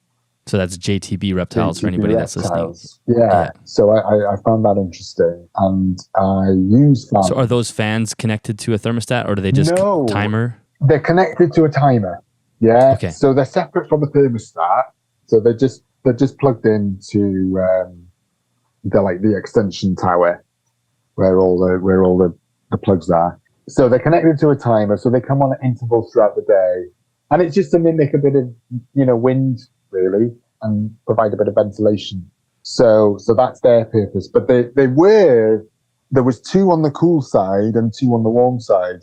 So that's JTB reptiles for JTB anybody that's listening. reptiles. Yeah. So I found that interesting, and I use fans. So are those fans connected to a thermostat, or do they just timer? They're connected to a timer. Yeah. Okay. So they're separate from the thermostat. So they're just plugged into the extension tower where all the plugs are. So they're connected to a timer. So they come on at intervals throughout the day, and it's just to mimic a bit of wind really, and provide a bit of ventilation. So that's their purpose. But there was 2 on the cool side and 2 on the warm side.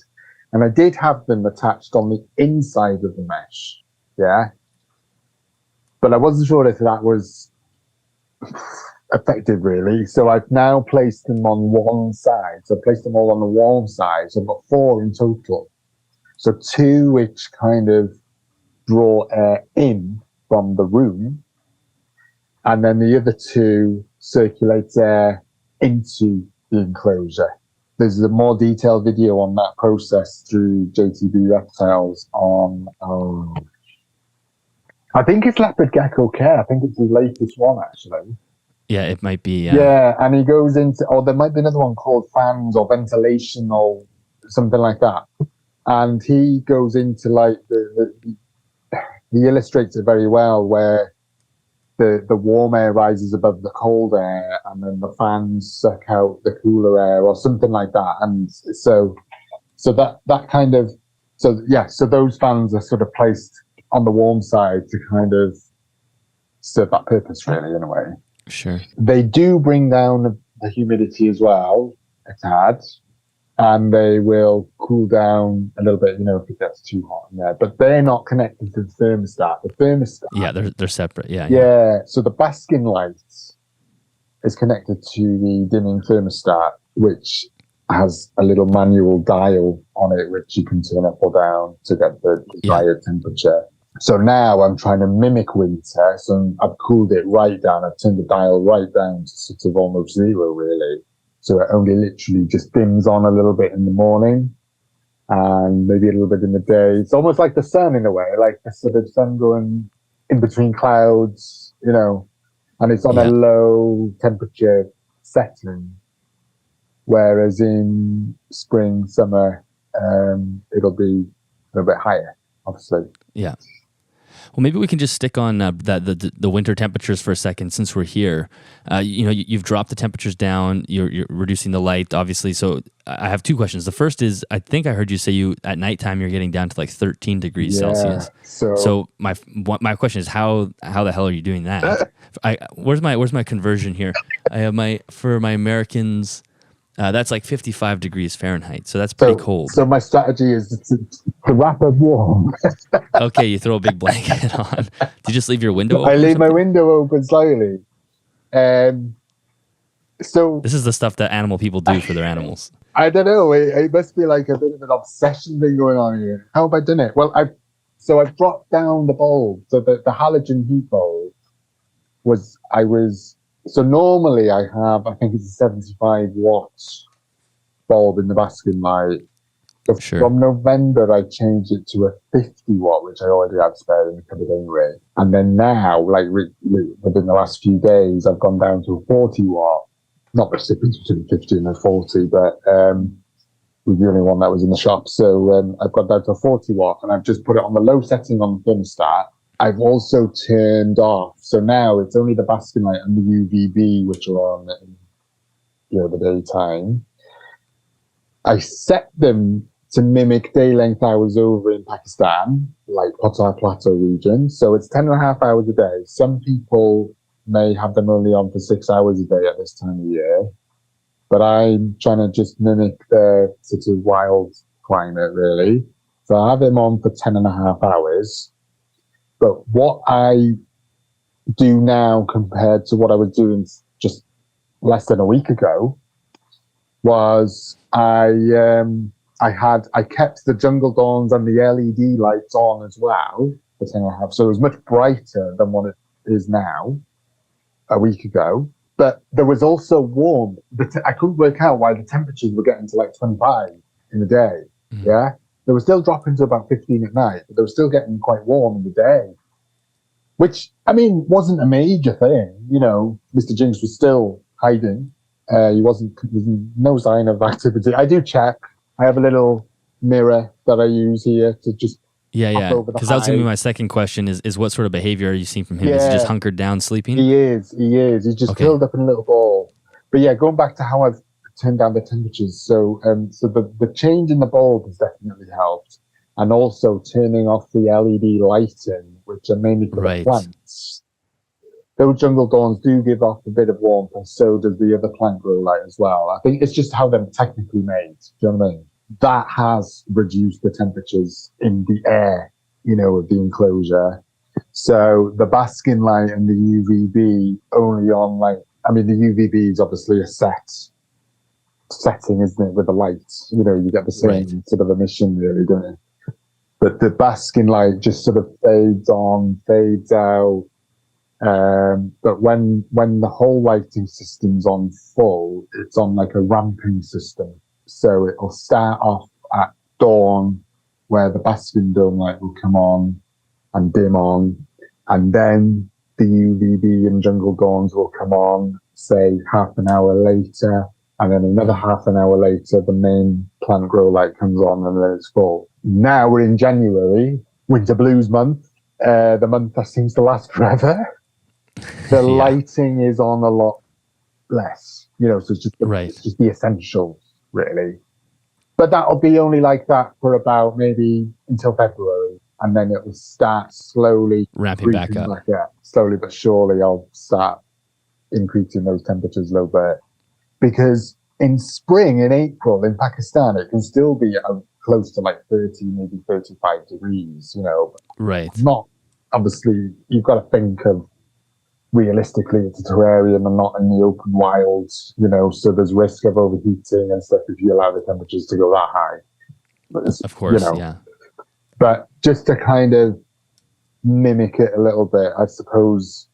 And I did have them attached on the inside of the mesh. Yeah. But I wasn't sure if that was effective really. So I've now placed them on one side. So I placed them all on the warm side. So I've got 4 in total. So 2 which kind of draw air in from the room, and then the other 2 circulate air into the enclosure. There's a more detailed video on that process through JTB Reptiles on, I think it's Leopard Gecko Care. I think it's his latest one, actually. Yeah, it might be. Yeah, and he goes into, or there might be another one called fans or ventilation or something like that. And he goes into he illustrates it very well, where the warm air rises above the cold air, and then the fans suck out the cooler air or something like that. And so that kind of, so those fans are sort of placed on the warm side to kind of serve that purpose really, in a way. Sure. They do bring down the humidity as well, a tad, and they will cool down a little bit, if it gets too hot in there. But they're not connected to the thermostat. The thermostat. Yeah, they're separate. Yeah. Yeah. So the basking light is connected to the dimming thermostat, which has a little manual dial on it, which you can turn up or down to get the desired temperature. So now I'm trying to mimic winter. So I've cooled it right down. I've turned the dial right down to sort of almost 0, really. So it only literally just dims on a little bit in the morning and maybe a little bit in the day. It's almost like the sun in a way, like the sort of sun going in between clouds, and it's on a low temperature setting. Whereas in spring, summer, it'll be a little bit higher, obviously. Yeah. Well, maybe we can just stick on the winter temperatures for a second, since we're here. You've dropped the temperatures down. You're reducing the light, obviously. So I have 2 questions. The first is, I think I heard you say at nighttime you're getting down to like 13 degrees Celsius. So my question is, how the hell are you doing that? Where's my conversion here? I have for my Americans. That's like 55 degrees Fahrenheit, so that's pretty cold. So my strategy is to wrap up warm. Okay, you throw a big blanket on. Do you just leave your window open? I leave my window open slightly. So this is the stuff that animal people do for their animals. I don't know. It must be like a bit of an obsession thing going on here. How have I done it? Well, I've dropped down the bulb. So the halogen heat bulb So normally I think it's a 75 watts bulb in the basking light. But from November, I changed it to a 50 watt, which I already had spare in the cupboard anyway. And then now, within the last few days, I've gone down to a 40 watt. Not much difference between 50 and a 40, but was the only one that was in the shop. So I've got down to a 40 watt, and I've just put it on the low setting on the thermostat. I've turned off. So now it's only the basking light and the UVB, which are on in the daytime. I set them to mimic day length hours over in Pakistan, like Potar Plateau region. So it's 10.5 hours a day. Some people may have them only on for 6 hours a day at this time of year. But I'm trying to just mimic the sort of wild climate, really. So I have them on for 10.5 hours. But what I do now compared to what I was doing just less than a week ago was I kept the jungle dawns and the LED lights on as well for 10.5. So it was much brighter than what it is now a week ago. But there was also warm. I couldn't work out why the temperatures were getting to like 25 in the day. Mm-hmm. Yeah. They were still dropping to about 15 at night, but they were still getting quite warm in the day. which, I mean, wasn't a major thing. You know, Mr. Jinx was still hiding. He wasn't, there's no sign of activity. I do check. I have a little mirror that I use here to just Yeah. over the Because that was going to be hive. my second question is what sort of behavior are you seeing from him? Is he just Yeah, hunkered down sleeping? he is. He's just Okay. curled up in a little ball. But yeah, going back to how I've turned down the temperatures. So, so the change in the bulb has definitely helped. And also turning off the LED lighting, which are mainly for the Right. plants. Those jungle dawns do give off a bit of warmth, and so does the other plant grow light as well. I think it's just how they're technically made. Do you know what I mean? That has reduced the temperatures in the air, you know, of the enclosure. So the basking light and the UVB only on like, I mean, the UVB is obviously a setting, isn't it, with the lights? You know, you get the same sort of emission, really, don't you? But the basking light just sort of fades on, fades out. But when the whole lighting system's on full, it's on like a ramping system. So it'll start off at dawn, where the basking dome light will come on and dim on, and then the UVB and jungle dawns will come on, say half an hour later, and then another half an hour later, the main plant grow light comes on, and then it's full. Now we're in January, winter blues month, the month that seems to last forever. The lighting is on a lot less, you know, so it's just the essentials, really. But that'll be only like that for about maybe until February, and then it will start slowly ramping back up. Slowly but surely, I'll start increasing those temperatures a little bit. Because in spring, in April, in Pakistan, it can still be close to like 30, maybe 35 degrees, you know. Right. Not, obviously, you've got to think of realistically, it's a terrarium and not in the open wild, you know, so there's risk of overheating and stuff if you allow the temperatures to go that high. Of course, you know, yeah. But just to kind of mimic it a little bit, I suppose,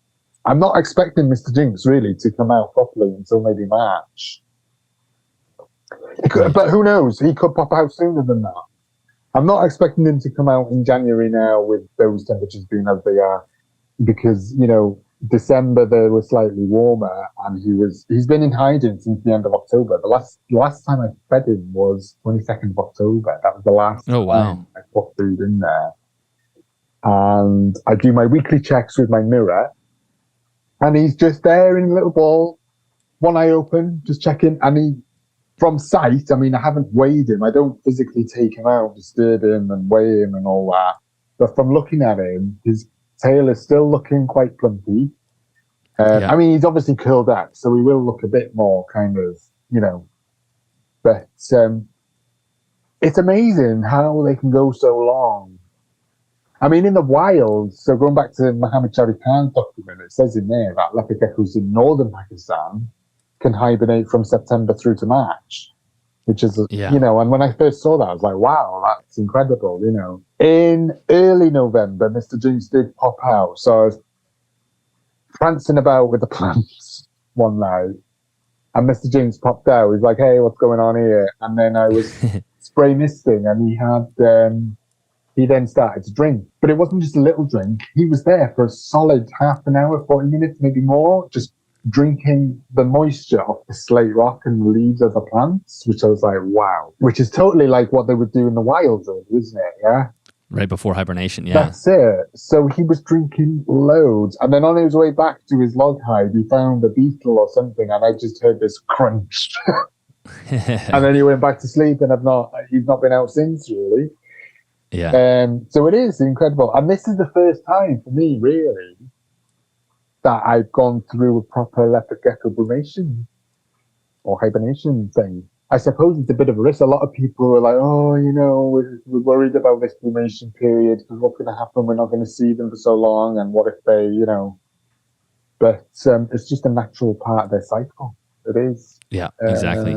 I'm not expecting Mr. Jinx really to come out properly until maybe March. But who knows? He could pop out sooner than that. I'm not expecting him to come out in January now with those temperatures being as they are, because, you know, December they were slightly warmer, and he's been in hiding since the end of October. The last time I fed him was 22nd of October. That was the last time I put food in there. And I do my weekly checks with my mirror, and he's just there in a little ball, one eye open, just checking. And he, from sight, I mean, I haven't weighed him. I don't physically take him out, disturb him and weigh him and all that. But from looking at him, his tail is still looking quite plumpy. I mean, he's obviously curled up, so he will look a bit more kind of, you know. But it's amazing how they can go so long. I mean, in the wild, so going back to Muhammad Sharif Khan's document, it says in there that leopard geckos in northern Pakistan can hibernate from September through to March, which is, you know, and when I first saw that, I was like, wow, that's incredible, you know. In early November, Mr. Jinx did pop out. So I was prancing about with the plants one night, and Mr. Jinx popped out. He's like, hey, what's going on here? And then I was spray misting, and he then started to drink. But it wasn't just a little drink. He was there for a solid half an hour, 40 minutes, maybe more, just drinking the moisture off the slate rock and the leaves of the plants, which I was like, wow. Which is totally like what they would do in the wild, isn't it? Yeah. Right before hibernation, yeah. That's it. So he was drinking loads. And then on his way back to his log hide, he found a beetle or something, and I just heard this crunch. And then he went back to sleep, and he's not been out since, really. Yeah. So it is incredible. And this is the first time for me, really, that I've gone through a proper leopard gecko brumation or hibernation thing. I suppose it's a bit of a risk. A lot of people are like, oh, you know, we're worried about this brumation period because what's going to happen? We're not going to see them for so long. And what if they, you know, but it's just a natural part of their cycle. It is. Yeah, exactly.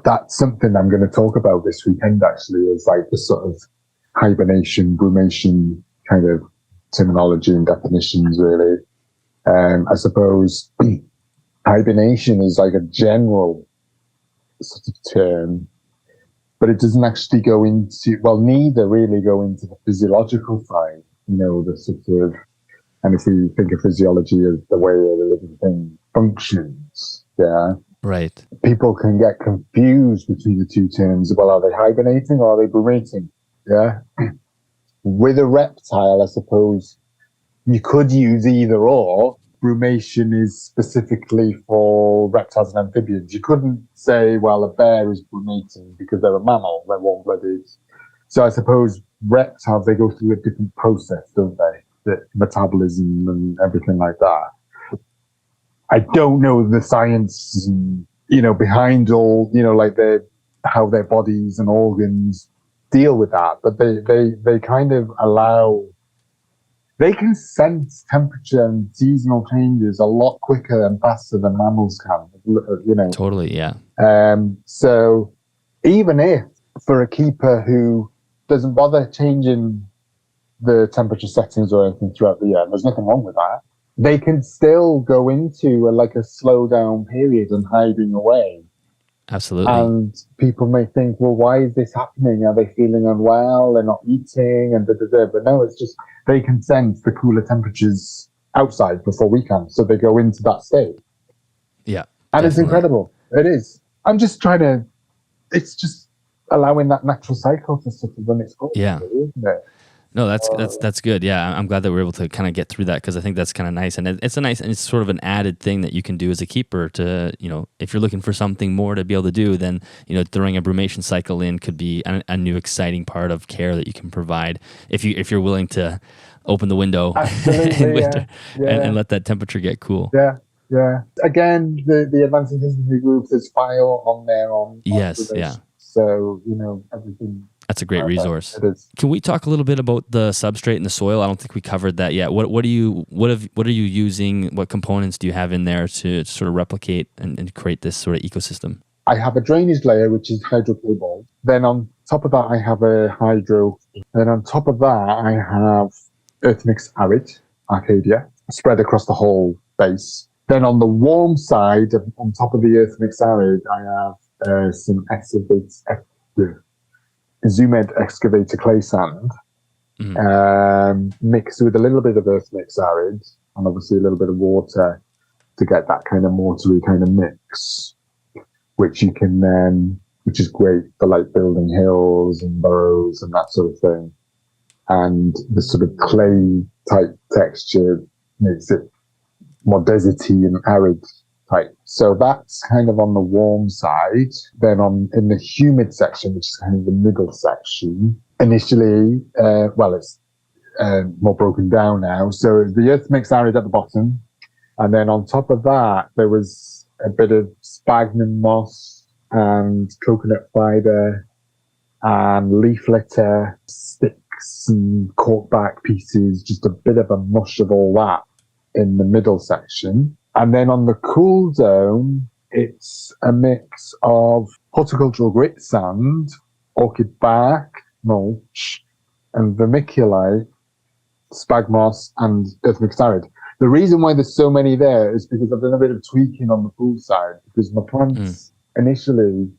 That's something I'm going to talk about this weekend, actually, is like the sort of hibernation, brumation kind of terminology and definitions, really. I suppose hibernation is like a general sort of term, but it doesn't actually go into, well, neither really go into the physiological side, you know, the sort of And if we think of physiology as the way a living thing functions, yeah, Right. people can get confused between the two terms. Well, are they hibernating or are they brumating? Yeah. With a reptile, I suppose you could use either or. Brumation is specifically for reptiles and amphibians. You couldn't say, well, a bear is brumating because they're a mammal, they're warm-blooded. So I suppose reptiles, they go through a different process, don't they? The metabolism and everything like that. I don't know the science, behind all, like how their bodies and organs deal with that, but they kind of allow. They can sense temperature and seasonal changes a lot quicker and faster than mammals can, Totally, yeah. So even if for a keeper who doesn't bother changing the temperature settings or anything throughout the year, there's nothing wrong with that, they can still go into a slow down period and hiding away. Absolutely. And people may think, well, why is this happening? Are they feeling unwell? They're not eating and But no, it's just they can sense the cooler temperatures outside before we can. So they go into that state. Yeah. And definitely. It's incredible. It is. I'm just it's just allowing that natural cycle to sort of run its course. Yeah. Really, isn't it? No, that's good. Yeah, I'm glad that we're able to kind of get through that, because I think that's kind of nice, and it's sort of an added thing that you can do as a keeper to, if you're looking for something more to be able to do, then throwing a brumation cycle in could be a new exciting part of care that you can provide if you're willing to open the window in winter and let that temperature get cool. Yeah. Yeah. Again, the Advanced Intensity Group, there's file on there on yes, yeah. So everything. That's a great resource. It is. Can we talk a little bit about the substrate and the soil? I don't think we covered that yet. What are you using? What components do you have in there to sort of replicate and create this sort of ecosystem? I have a drainage layer, which is hydrocarbon. Then on top of that, I have a hydro. Then on top of that, I have earth mix arid, Arcadia, spread across the whole base. Then on the warm side, on top of the earth mix arid, I have some Zoomed excavator clay sand, mixed with a little bit of earth mix arid, and obviously a little bit of water to get that kind of mortary kind of mix, which you can which is great for building hills and burrows and that sort of thing. And the sort of clay type texture makes it more deserty and arid type. So that's kind of on the warm side. Then in the humid section, which is kind of the middle section, initially, it's more broken down now. So the earth mix arid at the bottom. And then on top of that, there was a bit of sphagnum moss and coconut fiber and leaf litter, sticks and corkback pieces, just a bit of a mush of all that in the middle section. And then on the cool zone, it's a mix of horticultural grit sand, orchid bark, mulch, and vermiculite, spag moss, and earth mix arid. The reason why there's so many there is because I've done a bit of tweaking on the pool side, because my plants initially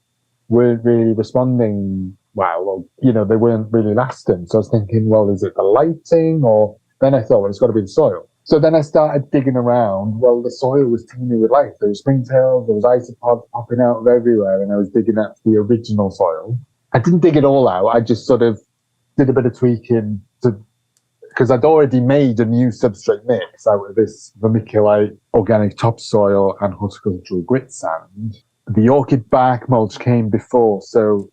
weren't really responding well, or, they weren't really lasting. So I was thinking, well, is it the lighting? Or then I thought, well, it's got to be the soil. So then I started digging around. Well, the soil was teeming with life. There was springtails, there was isopods popping out of everywhere, and I was digging out the original soil. I didn't dig it all out. I just sort of did a bit of tweaking because I'd already made a new substrate mix out of this vermiculite, organic topsoil, and horticultural grit sand. The orchid bark mulch came before, so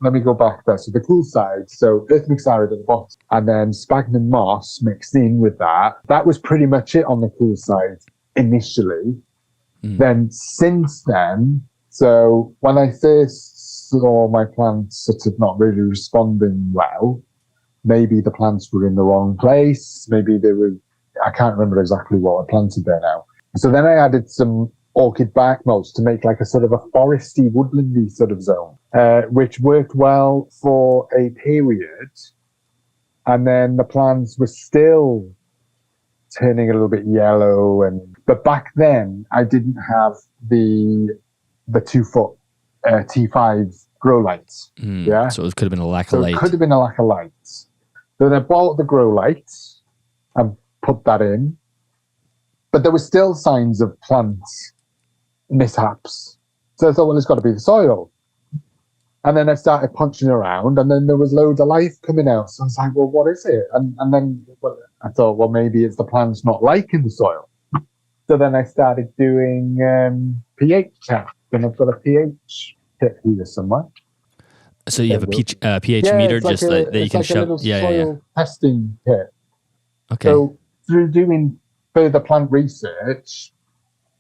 let me go back there. So the cool side, so earth mix arid at the bottom, and then sphagnum moss mixed in with that. That was pretty much it on the cool side initially. Then since then, so when I first saw my plants sort of not really responding well, maybe the plants were in the wrong place. Maybe I can't remember exactly what I planted there now. So then I added some orchid bark mulch to make a sort of a foresty, woodlandy sort of zone, which worked well for a period. And then the plants were still turning a little bit yellow. But back then I didn't have the 2-foot T5 grow lights. Yeah. So it could have been a lack of light. It could have been a lack of light. So I bought the grow lights and put that in. But there were still signs of plant mishaps. So I thought, well, it's got to be the soil. And then I started punching around, and then there was loads of life coming out. So I was like, well, what is it? And then I thought, well, maybe it's the plant's not liking the soil. So then I started doing pH tests, and I've got a pH kit here somewhere. So you have a pH meter just that you can shove. Soil testing kit. Okay. So through doing further plant research,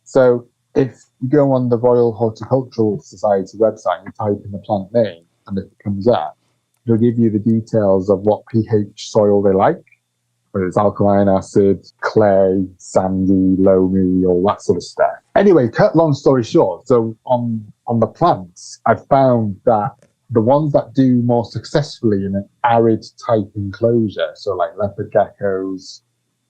so if you go on the Royal Horticultural Society website, you type in the plant name, and it comes up, it'll give you the details of what pH soil they like, whether it's alkaline, acid, clay, sandy, loamy, all that sort of stuff. Anyway, cut long story short, so on the plants, I found that the ones that do more successfully in an arid type enclosure, so like leopard geckos,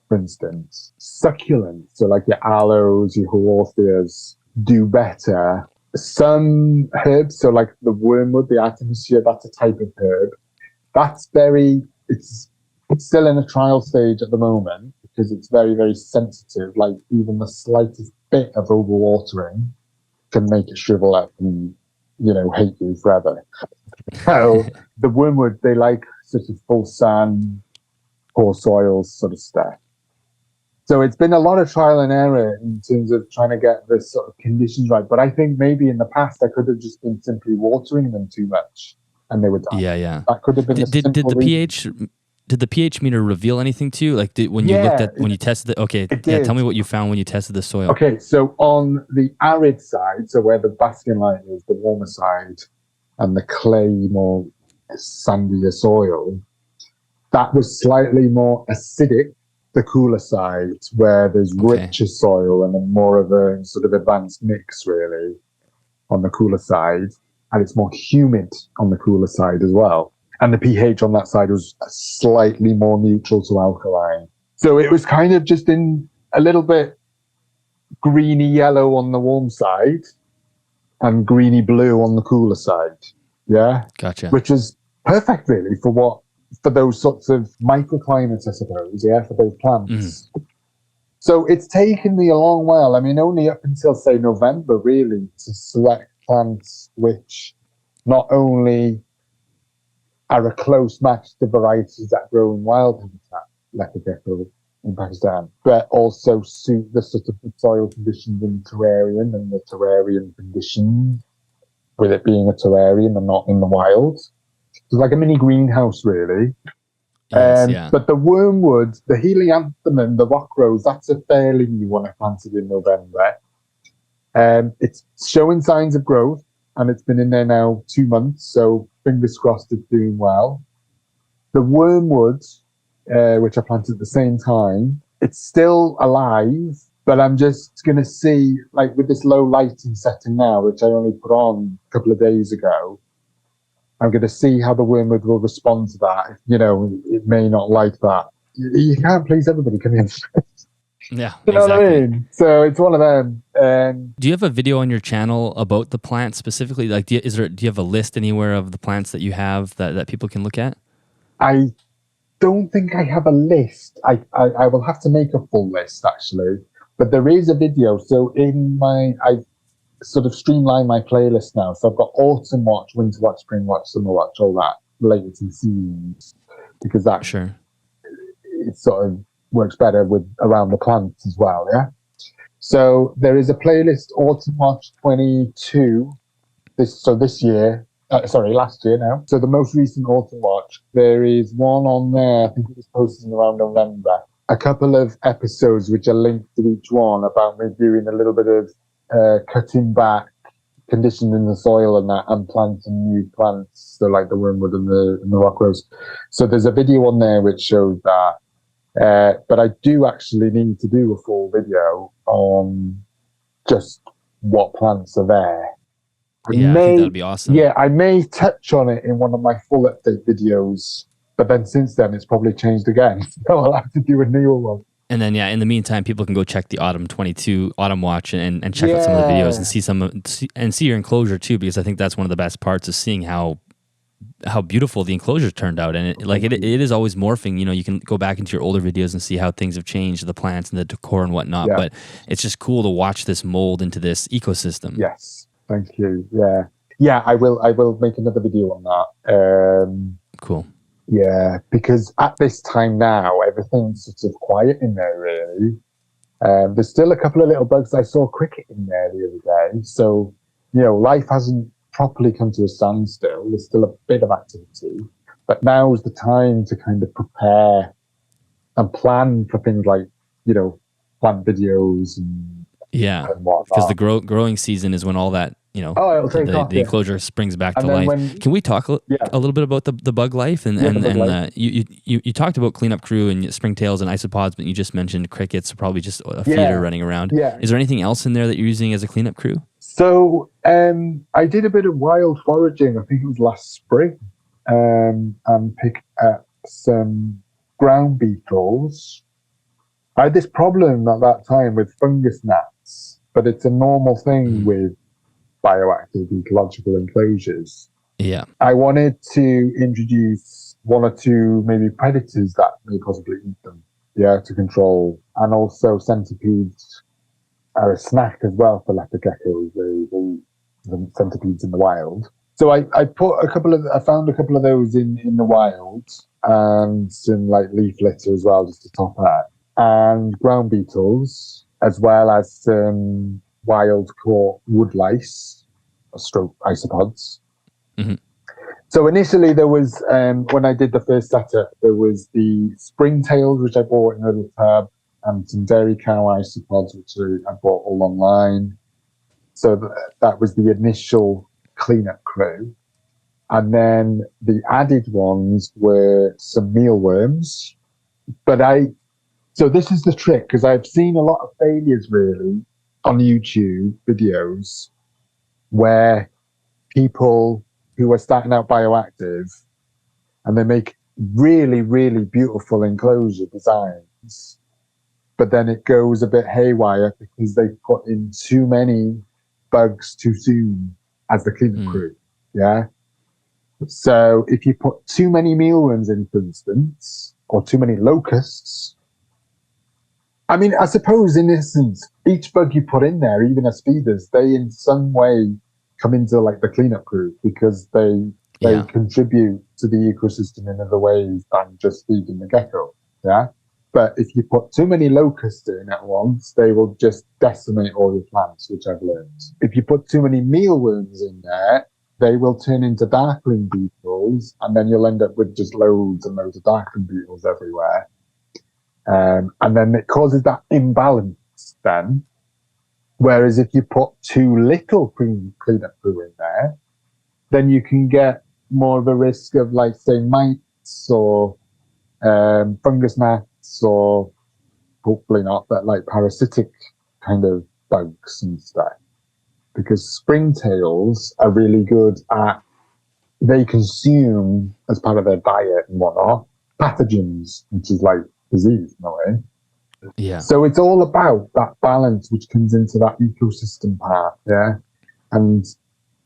for instance, succulents, so like your aloes, your horthias, do better. Some herbs, so like the wormwood, the artemisia, that's a type of herb. That's it's still in a trial stage at the moment because it's very, very sensitive. Like even the slightest bit of overwatering can make it shrivel up and, hate you forever. So the wormwood, they like sort of full sun, poor soils sort of stuff. So it's been a lot of trial and error in terms of trying to get the sort of conditions right. But I think maybe in the past I could have just been simply watering them too much and they would die. Yeah. That could have been did the pH. Did the pH meter reveal anything to you? Like when you tested it? Okay, tell me what you found when you tested the soil. Okay, so on the arid side, so where the basking light is, the warmer side, and the clay, more sandier soil, that was slightly more acidic. The cooler side, where there's richer soil and then more of a sort of advanced mix, really, on the cooler side. And it's more humid on the cooler side as well. And the pH on that side was slightly more neutral to alkaline. So it was kind of just in a little bit greeny yellow on the warm side and greeny blue on the cooler side. Yeah? Gotcha. Which is perfect, really, for those sorts of microclimates, I suppose, for those plants. So it's taken me a long while. I mean, only up until, say, November, really, to select plants which not only are a close match to varieties that grow in wild habitat, Leopard Gecko in Pakistan, but also suit the sort of soil conditions in the terrarium and the terrarium conditions, with it being a terrarium and not in the wild. It's like a mini greenhouse, really. Yes, But the wormwood, the helianthemum, the rock rose, that's a fairly new one I planted in November. It's showing signs of growth, and it's been in there now 2 months, so fingers crossed it's doing well. The wormwood, which I planted at the same time, it's still alive, but I'm just going to see, like with this low lighting setting now, which I only put on a couple of days ago, I'm going to see how the wormwood will respond to that. It may not like that. You can't please everybody, can you? Yeah, you know what I mean? So it's one of them. Do you have a video on your channel about the plant specifically? Like, do you have a list anywhere of the plants that you have that people can look at? I don't think I have a list. I will have to make a full list, actually. But there is a video. So I've sort of streamlined my playlist now. So I've got autumn watch, winter watch, spring watch, summer watch, all that related to seasons, because that it sort of works better with around the plants as well. Yeah. So there is a playlist, autumn watch 22. Last year now. So the most recent autumn watch, there is one on there. I think it was posted in around November. A couple of episodes which are linked to each one about me doing a little bit of cutting back, conditioning the soil and that, and planting new plants, so like the wormwood and the rock rose. So there's a video on there which shows that, but I do actually need to do a full video on just what plants are there. I think that'd be awesome. Yeah, I may touch on it in one of my full update videos, but then since then it's probably changed again. So I'll have to do a new one. And then, in the meantime, people can go check the Autumn 22 Autumn Watch and check out some of the videos and see your enclosure too, because I think that's one of the best parts of seeing how how beautiful the enclosure turned out, and it is always morphing. You can go back into your older videos and see how things have changed, the plants and the decor and whatnot. Yeah. But it's just cool to watch this mold into this ecosystem. Yes, thank you. Yeah. I will make another video on that. Cool. Yeah, because at this time now, everything's sort of quiet in there, really. There's still a couple of little bugs. I saw cricket in there the other day. So, life hasn't properly come to a standstill. There's still a bit of activity. But now is the time to kind of prepare and plan for things like, plant videos and whatnot. Because the growing season is when all that, the enclosure springs back to life. Can we talk a little bit about the bug life? You talked about cleanup crew and springtails and isopods, but you just mentioned crickets, probably just a feeder running around. Yeah. Is there anything else in there that you're using as a cleanup crew? So I did a bit of wild foraging, I think it was last spring, and picked up some ground beetles. I had this problem at that time with fungus gnats, but it's a normal thing with bioactive ecological enclosures. Yeah. I wanted to introduce one or two maybe predators that may possibly eat them, to control. And also centipedes are a snack as well for leopard geckos, the centipedes in the wild. So I found a couple of those in the wild, and some leaf litter as well, just to top that. And ground beetles, as well as some wild caught wood lice, or stroke isopods. Mm-hmm. So initially there was, when I did the first setup, there was the springtails, which I bought in a little tub, and some dairy cow isopods, which I bought all online. So that was the initial cleanup crew. And then the added ones were some mealworms. So this is the trick, because I've seen a lot of failures really on YouTube videos where people who are starting out bioactive and they make really, really beautiful enclosure designs, but then it goes a bit haywire because they put in too many bugs too soon as the cleanup crew. Yeah. So if you put too many mealworms in, for instance, or too many locusts, I mean, I suppose in essence, each bug you put in there, even as feeders, they in some way come into the cleanup crew because they contribute to the ecosystem in other ways than just feeding the gecko. Yeah. But if you put too many locusts in at once, they will just decimate all your plants, which I've learned. If you put too many mealworms in there, they will turn into darkling beetles, and then you'll end up with just loads and loads of darkling beetles everywhere. And then it causes that imbalance then. Whereas if you put too little cleanup crew in there, then you can get more of a risk of say mites or fungus gnats, or hopefully not, but parasitic kind of bugs and stuff. Because springtails are really good at, they consume as part of their diet and whatnot, pathogens, which is disease in a way. Yeah. So it's all about that balance which comes into that ecosystem part, yeah? And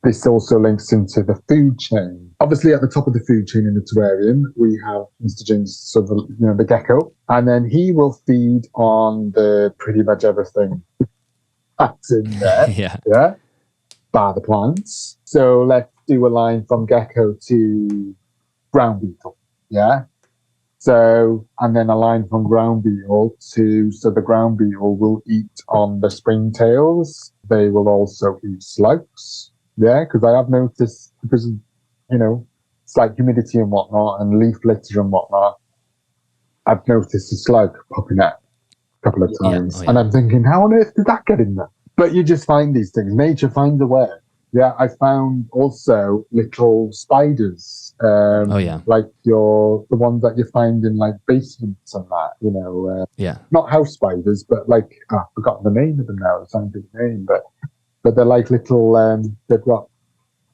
this also links into the food chain. Obviously, at the top of the food chain in the terrarium, we have Mr. James, so the gecko, and then he will feed on the pretty much everything that's in there, yeah, bar the plants. So let's do a line from gecko to ground beetle, yeah. So, and then a line from ground beetle so the ground beetle will eat on the springtails. They will also eat slugs. Yeah, because I have noticed, because of, it's humidity and whatnot and leaf litter and whatnot, I've noticed a slug popping up a couple of times. And I'm thinking, how on earth did that get in there? But you just find these things. Nature finds a way. Yeah, I found also little spiders, like the ones that you find in basements and that, not house spiders, but I've forgotten the name of them now, the scientific name, but they're little, they've got,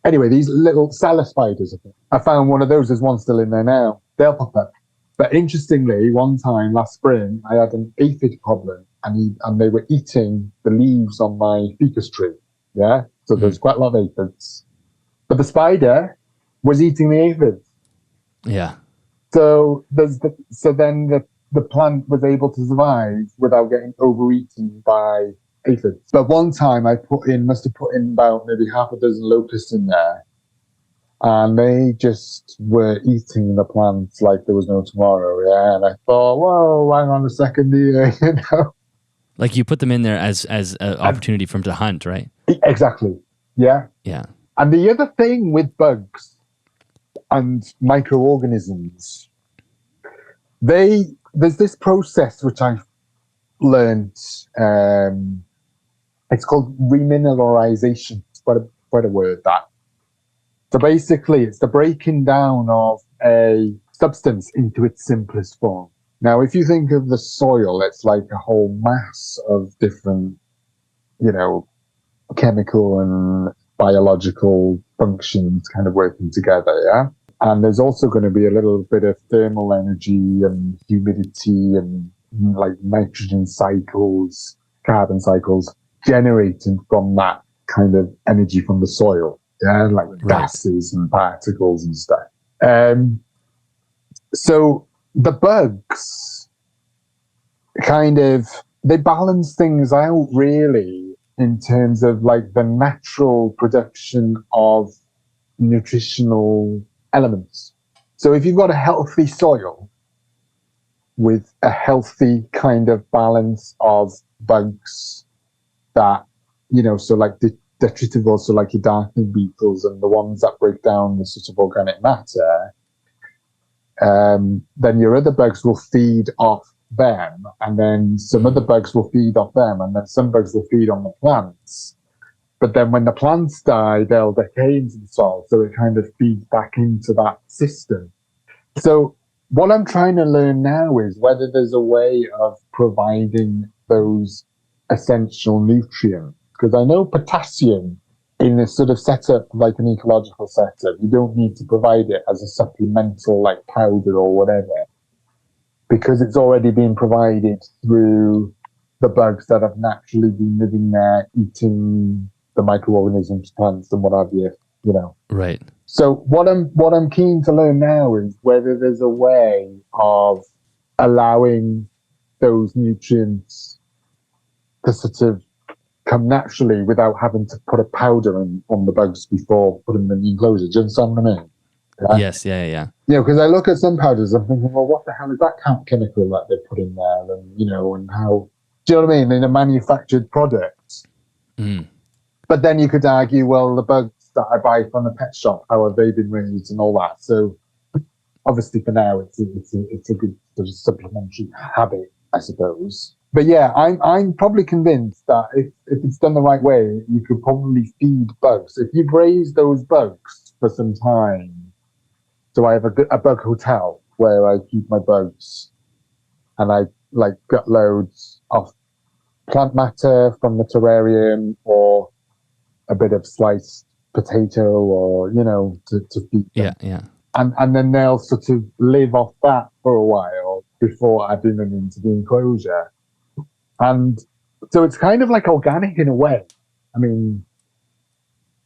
anyway, these little cellar spiders, I think. I found one of those, there's one still in there now, they'll pop up. But interestingly, one time last spring, I had an aphid problem, and they were eating the leaves on my ficus tree, yeah? So there's quite a lot of aphids. But the spider was eating the aphids. Yeah. So then the plant was able to survive without getting overeaten by aphids. But one time I must have put in about maybe half a dozen locusts in there, and they just were eating the plants like there was no tomorrow. Yeah, and I thought, whoa, hang on a second here, you know. Like you put them in there as an opportunity for them to hunt, right? Exactly. Yeah. Yeah. And the other thing with bugs and microorganisms, there's this process which I've learned. It's called remineralization. It's quite a word, that. So basically, it's the breaking down of a substance into its simplest form. Now, if you think of the soil, it's like a whole mass of different, chemical and biological functions kind of working together, yeah? And there's also going to be a little bit of thermal energy and humidity and like nitrogen cycles, carbon cycles generating from that kind of energy from the soil, yeah, like gases and particles and stuff. So the bugs they balance things out really in terms of like the natural production of nutritional elements. So if you've got a healthy soil with a healthy kind of balance of bugs that, so like the detritivores, so like your darkening beetles and the ones that break down the sort of organic matter, then your other bugs will feed off them, and then some other bugs will feed off them, and then some bugs will feed on the plants. But then when the plants die, they'll decay into the soil, so it kind of feeds back into that system. So what I'm trying to learn now is whether there's a way of providing those essential nutrients. Because I know potassium in a sort of setup, like an ecological setup, you don't need to provide it as a supplemental like powder or whatever, because it's already been provided through the bugs that have naturally been living there, eating the microorganisms, plants, and what have you, Right. So what I'm keen to learn now is whether there's a way of allowing those nutrients to sort of come naturally without having to put a powder on the bugs before putting them in the enclosure. Do you understand what I mean? Yeah? Yes, yeah. Because I look at some powders, I'm thinking, well, what the hell is that chemical that they put in there? And, and how, do you know what I mean? In a manufactured product. Mm. But then you could argue, well, the bugs that I buy from the pet shop, how have they been raised and all that? So obviously for now, it's a good sort of supplementary habit, I suppose. But yeah, I'm probably convinced that if it's done the right way, you could probably feed bugs. If you've raised those bugs for some time, so I have a bug hotel where I keep my bugs, and I like gut loads of plant matter from the terrarium or a bit of sliced potato or, to feed them. Yeah. And then they'll sort of live off that for a while before adding them into the enclosure. And so it's kind of like organic in a way. I mean,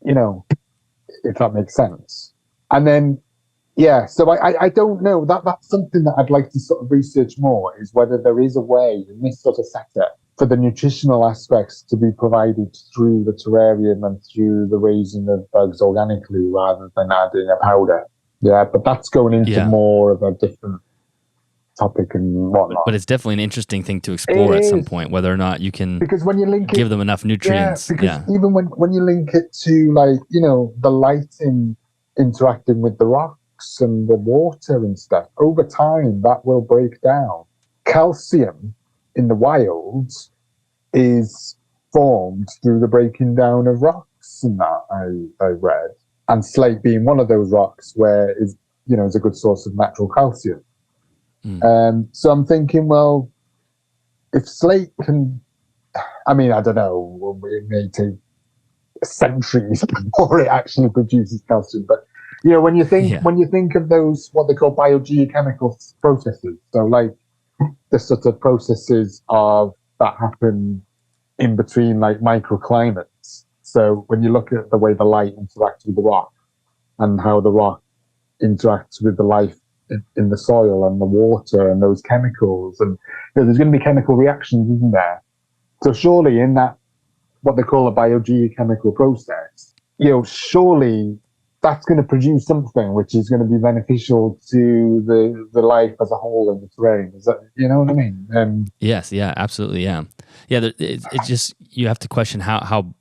if that makes sense. And then, yeah, so I don't know. That's something that I'd like to sort of research more, is whether there is a way in this sort of setup for the nutritional aspects to be provided through the terrarium and through the raising of bugs organically rather than adding a powder. Yeah, but that's going into more of a different topic and whatnot. But it's definitely an interesting thing to explore at some point, whether or not you can, because when you link give them enough nutrients. Even when you link it to, like, the lighting interacting with the rocks and the water and stuff, over time that will break down. Calcium in the wild is formed through the breaking down of rocks, and that I read. And slate being one of those rocks where is a good source of natural calcium. So I'm thinking, well, if slate can, I mean, I don't know, it may take centuries before it actually produces calcium, but when you think of those, what they call biogeochemical processes, so like the sort of processes that happen in between like microclimates. So when you look at the way the light interacts with the rock and how the rock interacts with the life in the soil and the water and those chemicals. And there's going to be chemical reactions, isn't there? So surely in that, what they call a biogeochemical process, surely that's going to produce something which is going to be beneficial to the life as a whole in the terrain. Is that, you know what I mean? Yes, yeah, absolutely, yeah. Yeah, it's just, you have to question how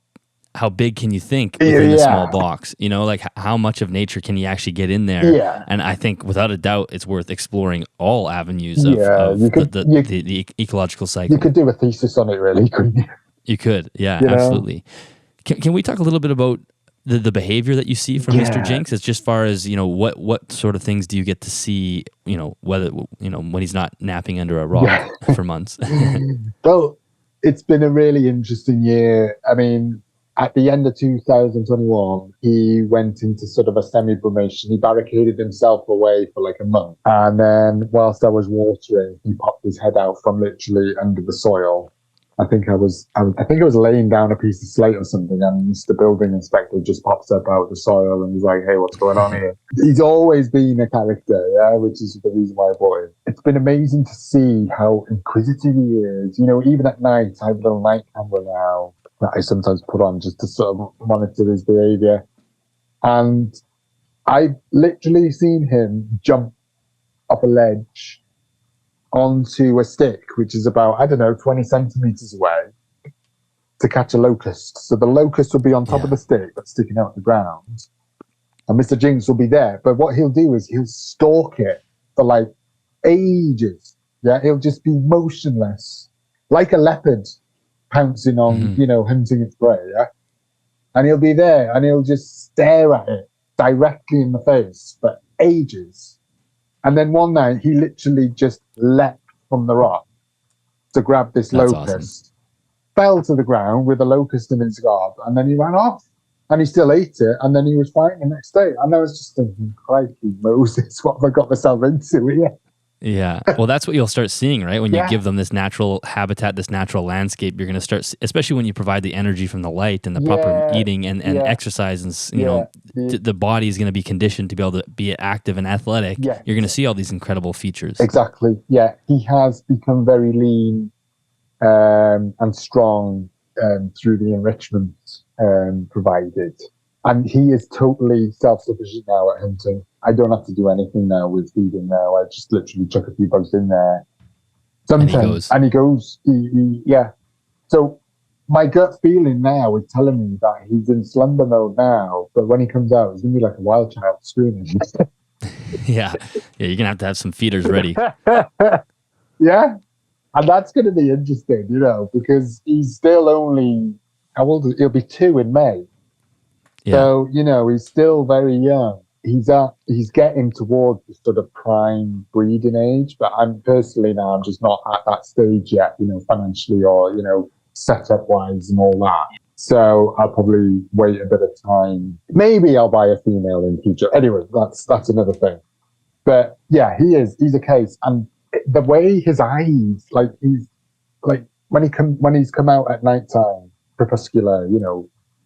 big can you think within a small box? Like how much of nature can you actually get in there? Yeah. And I think without a doubt, it's worth exploring all avenues of the ecological cycle. You could do a thesis on it, really, couldn't you? You could, yeah, absolutely. Can we talk a little bit about the behavior that you see from Mr. Jinx? As just far as, what sort of things do you get to see, whether, when he's not napping under a rock for months? Well, it's been a really interesting year. I mean, at the end of 2021, he went into sort of a semi-brumation. He barricaded himself away for like a month. And then whilst I was watering, he popped his head out from literally under the soil. I think I was laying down a piece of slate or something, and Mr. Building Inspector just pops up out of the soil and he's like, "Hey, what's going on here?" He's always been a character, which is the reason why I bought him. It's been amazing to see how inquisitive he is. Even at night, I have a little night camera now that I sometimes put on just to sort of monitor his behavior. And I've literally seen him jump off a ledge onto a stick, which is about, 20 centimeters away, to catch a locust. So the locust will be on top of the stick that's sticking out the ground, and Mr. Jinx will be there. But what he'll do is he'll stalk it for like ages. Yeah, he'll just be motionless, like a leopard pouncing on, hunting its prey. Yeah, and he'll be there and he'll just stare at it directly in the face for ages. And then one night, he literally just leapt from the rock to grab this locust, awesome. Fell to the ground with a locust in his gob, and then he ran off. And he still ate it, and then he was fine the next day. And I was just thinking, crikey, Moses, what have I got myself into here? Yeah. Well, that's what you'll start seeing, right? When you give them this natural habitat, this natural landscape, you're going to start, especially when you provide the energy from the light and the proper eating and exercise, and the body is going to be conditioned to be able to be active and athletic. Yeah. You're going to see all these incredible features. Exactly. Yeah. He has become very lean and strong through the enrichment provided. And he is totally self-sufficient now at hunting. I don't have to do anything now with feeding now. I just literally chuck a few bugs in there. Sometimes, and he goes. Yeah. So my gut feeling now is telling me that he's in slumber mode now, but when he comes out, he's going to be like a wild child screaming. Yeah. You're going to have some feeders ready. Yeah. And that's going to be interesting, because he's still only, how old is he? He'll be 2 in May. Yeah. So, he's still very young. He's getting towards the sort of prime breeding age, but I'm just not at that stage yet, financially or, setup wise and all that. So I'll probably wait a bit of time. Maybe I'll buy a female in future. Anyway, that's another thing. But yeah, he's a case. And the way his eyes, he's like when he's come out at nighttime, crepuscular,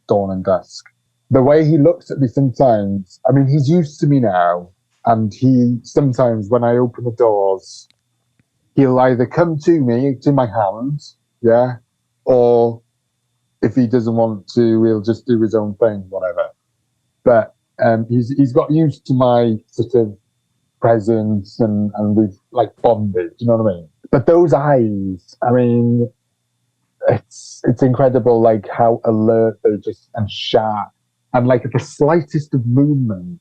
dawn and dusk. The way he looks at me sometimes, I mean, he's used to me now, and he sometimes, when I open the doors, he'll either come to me, to my hand, or if he doesn't want to, he'll just do his own thing, whatever. But he's got used to my sort of presence, and we've bonded, you know what I mean? But those eyes, I mean, it's incredible, how alert they just, and sharp. And at the slightest of movement,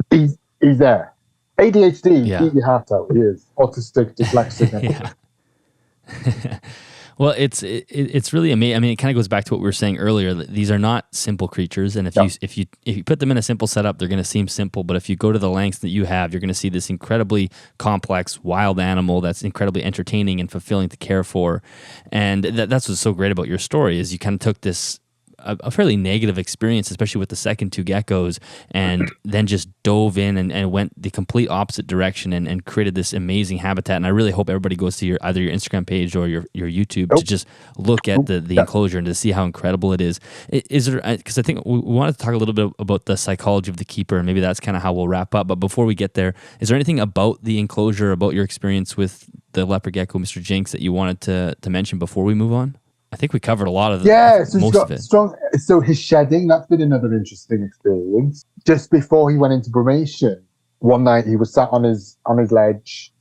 he's there. ADHD, eat your heart out. He is autistic, dyslexic. Well, it's really amazing. I mean, it kind of goes back to what we were saying earlier. That these are not simple creatures, and if you put them in a simple setup, they're going to seem simple. But if you go to the lengths that you have, you're going to see this incredibly complex wild animal that's incredibly entertaining and fulfilling to care for. And that's what's so great about your story is you kind of took this a fairly negative experience, especially with the second two geckos, and then just dove in and went the complete opposite direction and created this amazing habitat. And I really hope everybody goes to either your Instagram page or your YouTube to just look at the enclosure and to see how incredible it is. Is there, because I think we wanted to talk a little bit about the psychology of the keeper, and maybe that's kind of how we'll wrap up. But before we get there, is there anything about the enclosure, about your experience with the leopard gecko, Mr. Jinx, that you wanted to mention before we move on? I think we covered a lot of most of it. So his shedding, that's been another interesting experience. Just before he went into brumation, one night he was sat on his ledge,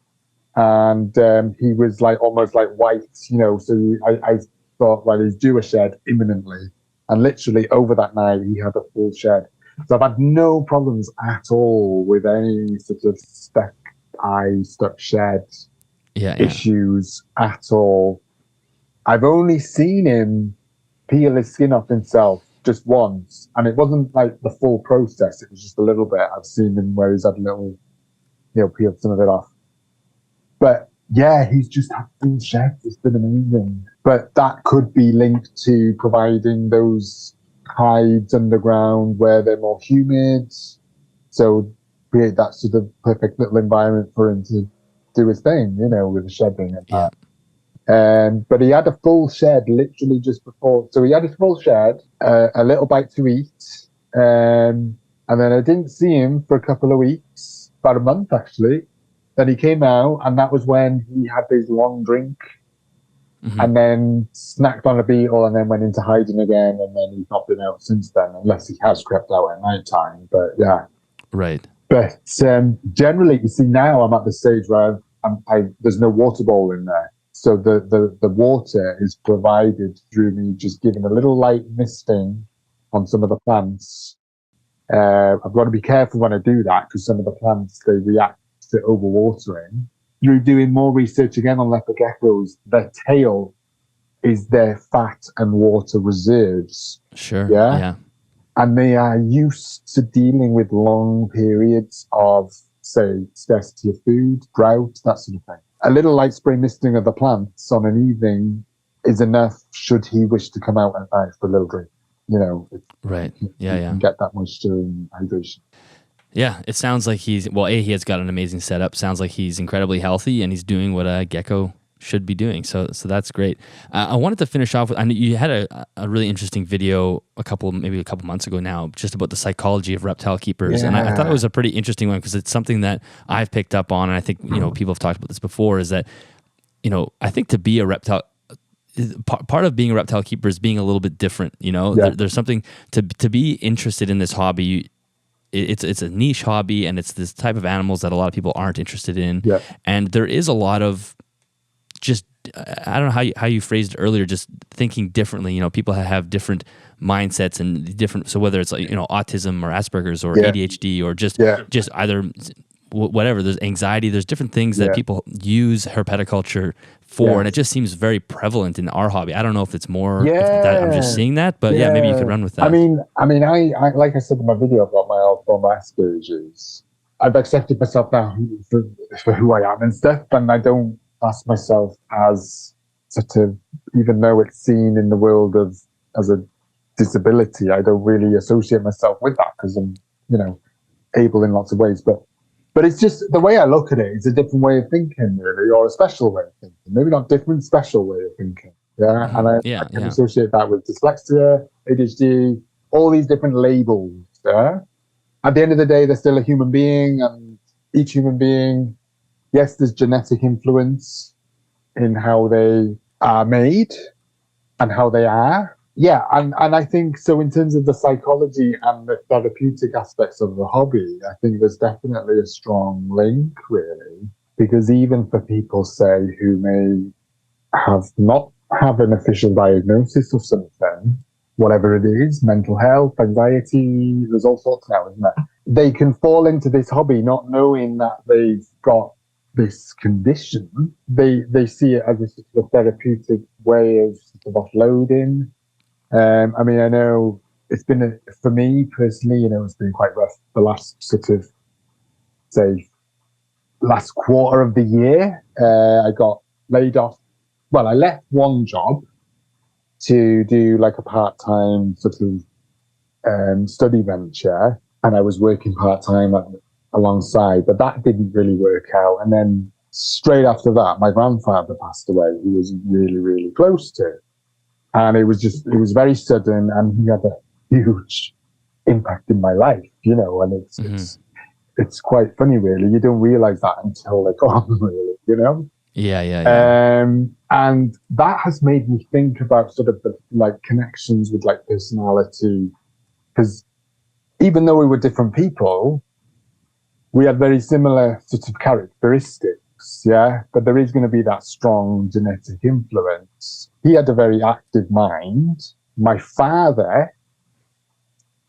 and he was like almost like white, So I thought, well, he's due a shed imminently, and literally over that night he had a full shed. So I've had no problems at all with any sort of stuck shed issues at all. I've only seen him peel his skin off himself just once, and it wasn't like the full process. It was just a little bit. I've seen him where he's had a little, peeled some of it off. But yeah, he's just had full sheds. It's been amazing. But that could be linked to providing those hides underground where they're more humid. So create that sort of perfect little environment for him to do his thing, with the shedding and that. But he had a full shed literally just before. So he had his full shed, a little bite to eat. And then I didn't see him for a couple of weeks, about a month actually. Then he came out, and that was when he had his long drink, and then snacked on a beetle, and then went into hiding again. And then he's not been out since then, unless he has crept out at night time. But yeah. Right. But generally, you see, now I'm at the stage where there's no water bowl in there. So the water is provided through me just giving a little light misting on some of the plants. I've got to be careful when I do that, because some of the plants, they react to overwatering. Through doing more research again on leopard geckos, their tail is their fat and water reserves. Sure. Yeah. And they are used to dealing with long periods of, say, scarcity of food, drought, that sort of thing. A little light spray misting of the plants on an evening is enough should he wish to come out at night for a little drink. Right. Yeah. You can get that moisture and hydration. Yeah, it sounds like he has got an amazing setup. Sounds like he's incredibly healthy, and he's doing what a gecko should be doing. So that's great. I wanted to finish off with, I know you had a really interesting video maybe a couple months ago now, just about the psychology of reptile keepers. And I thought it was a pretty interesting one, because it's something that I've picked up on, and I think, people have talked about this before, is that, I think to be a reptile, part of being a reptile keeper is being a little bit different. There's something to be interested in this hobby. It's a niche hobby, and it's this type of animals that a lot of people aren't interested in. Yeah. And there is a lot of just, I don't know how you phrased it earlier, just thinking differently. People have different mindsets and different, so whether it's like, autism or Asperger's or ADHD or just either whatever, there's anxiety, there's different things that people use herpetoculture for, and it just seems very prevalent in our hobby. I don't know if it's more, if that, I'm just seeing that, but maybe you could run with that. I mean, I like I said in my video about my alpha Asperger's, I've accepted myself now for who I am and stuff, and I don't class myself as sort of, even though it's seen in the world as a disability, I don't really associate myself with that, because I'm, able in lots of ways. But it's just the way I look at it. It's a different way of thinking, really, or a special way of thinking. Maybe not different, special way of thinking. Yeah, and I can associate that with dyslexia, ADHD, all these different labels. Yeah. At the end of the day, they're still a human being, and each human being, yes, there's genetic influence in how they are made and how they are. Yeah, and I think so in terms of the psychology and the therapeutic aspects of the hobby, I think there's definitely a strong link, really, because even for people, say, who may not have an official diagnosis of something, whatever it is, mental health, anxiety, there's all sorts now, isn't there? They can fall into this hobby not knowing that they've got this condition. They see it as a sort of therapeutic way of sort of offloading. I know it's been, for me personally, it's been quite rough the last sort of, say, last quarter of the year. I got laid off. Well, I left one job to do like a part-time sort of study venture, and I was working part-time alongside, but that didn't really work out. And then straight after that, my grandfather passed away, who was really, really close to. And it was very sudden, and he had a huge impact in my life, and it's quite funny, really. You don't realize that until they're gone, really, Yeah. And that has made me think about sort of the like connections with like personality, because even though we were different people, we had very similar sort of characteristics, yeah? But there is going to be that strong genetic influence. He had a very active mind. My father,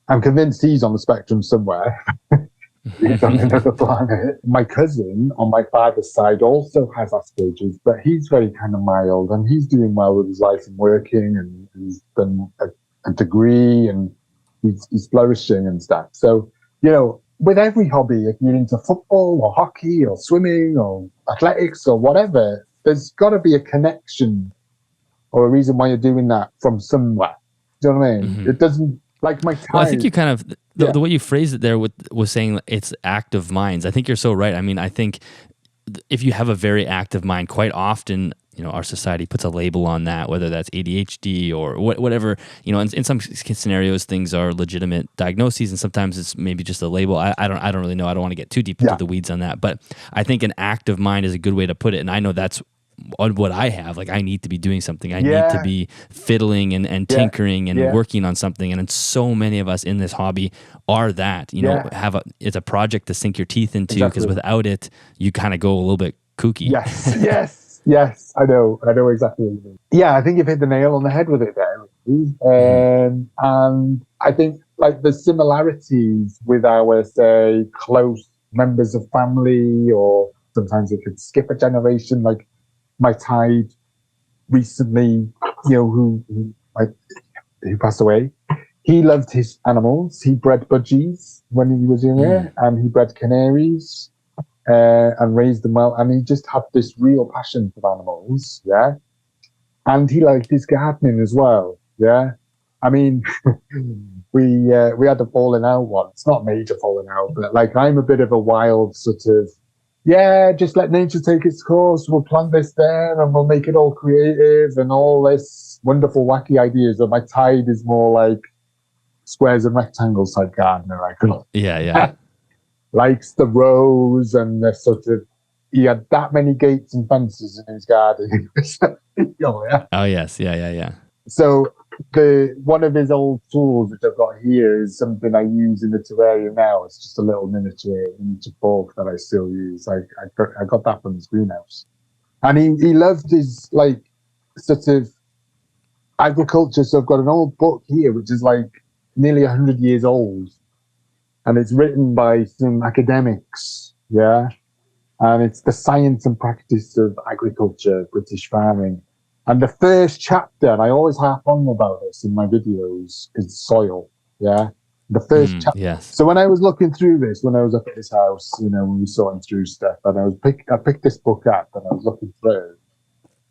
I'm convinced he's on the spectrum somewhere. He's on another planet. My cousin on my father's side also has Asperger's, but he's very kind of mild, and he's doing well with his life and working, and he's done a degree, and he's flourishing and stuff. So, with every hobby, if you're into football or hockey or swimming or athletics or whatever, there's got to be a connection or a reason why you're doing that from somewhere. Do you know what I mean? Mm-hmm. It doesn't, like my time. Well, I think you kind of, the way you phrased it there was saying it's active minds. I think you're so right. I mean, I think if you have a very active mind, quite often, our society puts a label on that, whether that's ADHD or whatever, in some scenarios, things are legitimate diagnoses, and sometimes it's maybe just a label. I don't really know. I don't want to get too deep into the weeds on that, but I think an active mind is a good way to put it. And I know that's what I have. Like, I need to be doing something. I need to be fiddling and tinkering and working on something. And so many of us in this hobby are that, it's a project to sink your teeth into, because without it, you kind of go a little bit kooky. Yes, I know exactly what you mean. Yeah, I think you've hit the nail on the head with it there. And I think like the similarities with our, say, close members of family, or sometimes it could skip a generation, like my tide recently, who passed away. He loved his animals. He bred budgies when he was younger, and he bred canaries. And raised them well, and he just had this real passion for animals, and he liked his gardening as well, I mean, we had a falling out once, not major falling out, but like I'm a bit of a wild sort of, just let nature take its course, we'll plant this there and we'll make it all creative and all this wonderful wacky ideas, and my tide is more like squares and rectangles type gardener, I call it. Likes the rows and the sort of, he had that many gates and fences in his garden. Oh yes, yeah. So one of his old tools, which I've got here, is something I use in the terrarium now. It's just a little miniature fork that I still use. I got that from his greenhouse, and he loved his like sort of agriculture. So I've got an old book here, which is like nearly 100 years old. And it's written by some academics, and it's the science and practice of agriculture, British farming. And the first chapter, and I always harp on about this in my videos, is soil, The first chapter. Yes. So when I was looking through this, when I was up at his house, when we were sorting through stuff, and I picked this book up and I was looking through,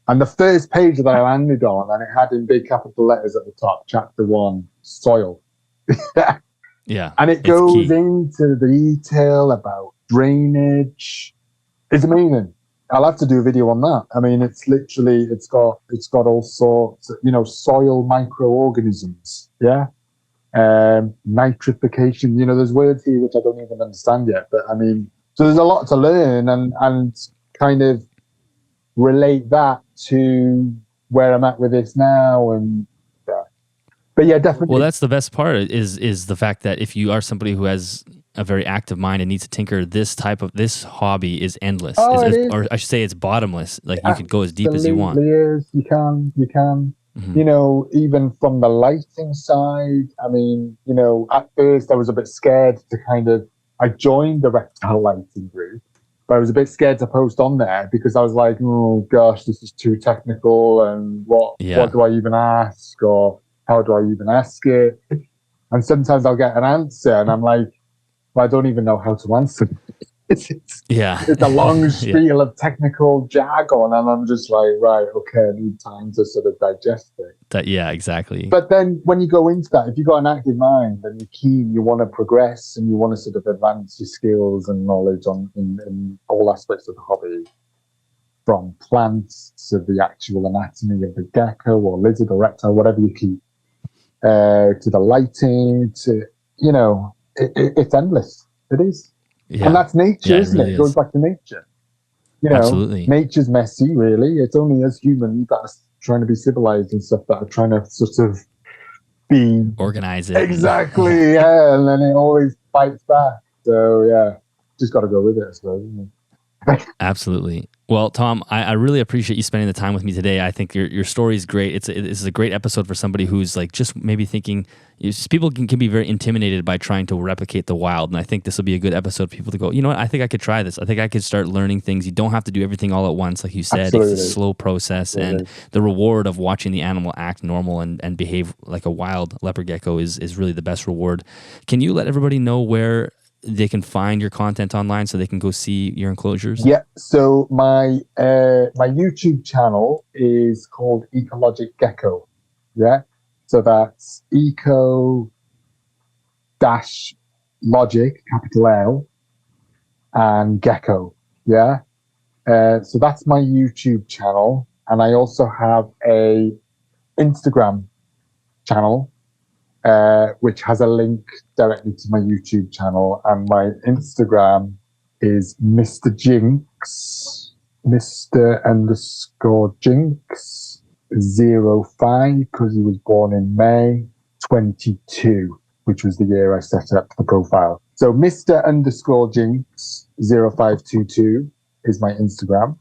and the first page that I landed on, and it had in big capital letters at the top, chapter 1, soil. Yeah, and it goes into the detail about drainage. It's amazing. I'll have to do a video on that. I mean, it's literally, it's got all sorts, soil microorganisms, nitrification. There's words here which I don't even understand yet. But I mean, so there's a lot to learn and kind of relate that to where I'm at with this now and. But yeah, definitely. Well, that's the best part is the fact that if you are somebody who has a very active mind and needs to tinker, this hobby is endless. Or I should say it's bottomless. Like you could go as deep as you want. Is. You can. Mm-hmm. Even from the lighting side, I mean, at first I was a bit scared to I joined the reptile lighting group, but I was a bit scared to post on there because I was like, oh gosh, this is too technical, and what do I even ask, or how do I even ask it? And sometimes I'll get an answer and I'm like, well, I don't even know how to answer. It's a long spiel of technical jargon, and I'm just like, right, okay, I need time to sort of digest it. Yeah, exactly. But then when you go into that, if you've got an active mind and you're keen, you want to progress and you want to sort of advance your skills and knowledge in all aspects of the hobby, from plants to the actual anatomy of the gecko or lizard or reptile, whatever you keep, to the lighting, to, it's endless. It is. Yeah. And that's nature, isn't it? It goes back to nature. Absolutely. Nature's messy, really. It's only us humans that are trying to be civilized and stuff that are trying to sort of be... organize it. Exactly, yeah. And then it always fights back. So, yeah, just got to go with it, I suppose, isn't it? Absolutely. Well, Tom, I really appreciate you spending the time with me today. I think your story is great. This is a great episode for somebody who's like just maybe thinking, people can be very intimidated by trying to replicate the wild. And I think this will be a good episode for people to go, you know what, I think I could try this. I think I could start learning things. You don't have to do everything all at once. Like you said, Absolutely. It's a slow process. Absolutely. And the reward of watching the animal act normal and behave like a wild leopard gecko is really the best reward. Can you let everybody know where they can find your content online so they can go see your enclosures? Yeah, so my YouTube channel is called Eco-Logic Gecko. Yeah, so that's Eco-Logic, capital L, and Gecko. Yeah, so that's my YouTube channel, and I also have a Instagram channel, which has a link directly to my YouTube channel, and my Instagram is Mr. Jinx, Mr_Jinx 05, because he was born in May 22, which was the year I set up the profile. So Mr_Jinx 0522 is my Instagram,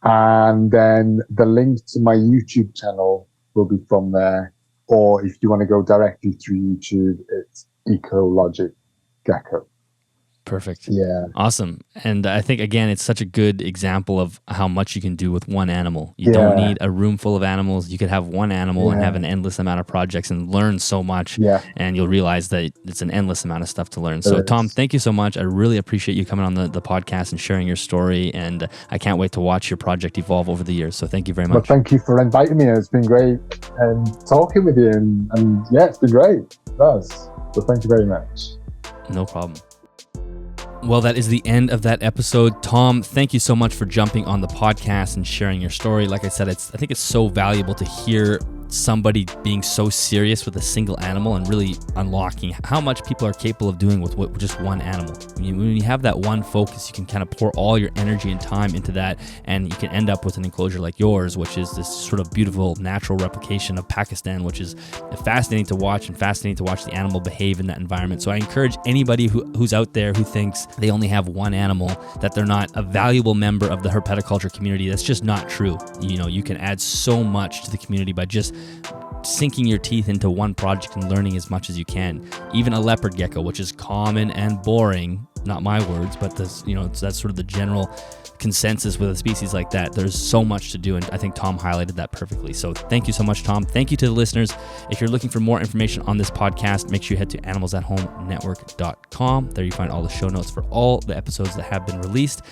and then the link to my YouTube channel will be from there. Or if you want to go directly through YouTube, it's Eco-Logic Gecko. Perfect. Yeah. Awesome. And I think, again, it's such a good example of how much you can do with one animal. You don't need a room full of animals. You could have one animal and have an endless amount of projects and learn so much. Yeah. And you'll realize that it's an endless amount of stuff to learn. So, Tom, thank you so much. I really appreciate you coming on the podcast and sharing your story. And I can't wait to watch your project evolve over the years. So thank you very much. Well, thank you for inviting me. It's been great talking with you. And yeah, it's been great. It does. So thank you very much. No problem. Well, that is the end of that episode. Tom, thank you so much for jumping on the podcast and sharing your story. Like I said, I think it's so valuable to hear somebody being so serious with a single animal and really unlocking how much people are capable of doing with just one animal. When you have that one focus, you can kind of pour all your energy and time into that, and you can end up with an enclosure like yours, which is this sort of beautiful natural replication of Pakistan, which is fascinating to watch and fascinating to watch the animal behave in that environment. So I encourage anybody who's out there who thinks they only have one animal, that they're not a valuable member of the herpetoculture community. That's just not true. You can add so much to the community by just sinking your teeth into one project and learning as much as you can. Even a leopard gecko, which is common and boring, not my words, but that's sort of the general consensus with a species like that. There's so much to do, and I think Tom highlighted that perfectly. So thank you so much, Tom. Thank you to the listeners. If you're looking for more information on this podcast, make sure you head to animalsathomenetwork.com. There you find all the show notes for all the episodes that have been released.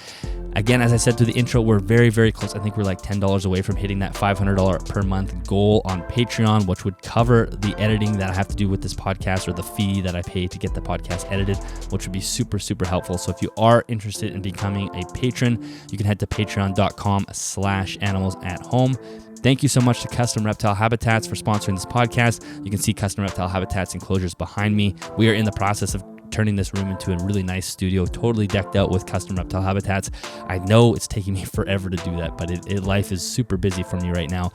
Again, as I said through the intro, we're very, very close. I think we're like $10 away from hitting that $500 per month goal on Patreon, which would cover the editing that I have to do with this podcast, or the fee that I pay to get the podcast edited, which would be super, super helpful. So if you are interested in becoming a patron, you can head to patreon.com/animalsathome. Thank you so much to Custom Reptile Habitats for sponsoring this podcast. You can see Custom Reptile Habitats enclosures behind me. We are in the process of turning this room into a really nice studio, totally decked out with Custom Reptile Habitats. I know it's taking me forever to do that, but life is super busy for me right now.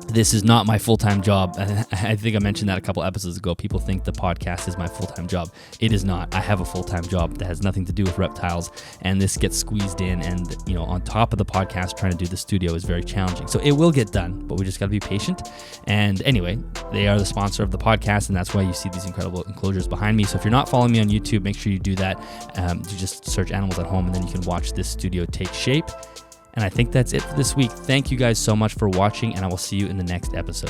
This is not my full-time job. I think I mentioned that a couple episodes ago. People think the podcast is my full-time job. It is not. I have a full-time job that has nothing to do with reptiles, and this gets squeezed in, and on top of the podcast, trying to do the studio is very challenging. So it will get done, but we just got to be patient. And anyway, they are the sponsor of the podcast, and that's why you see these incredible enclosures behind me. So if you're not following me on YouTube, make sure you do that. You just search Animals at Home, and then you can watch this studio take shape. And I think that's it for this week. Thank you guys so much for watching, and I will see you in the next episode.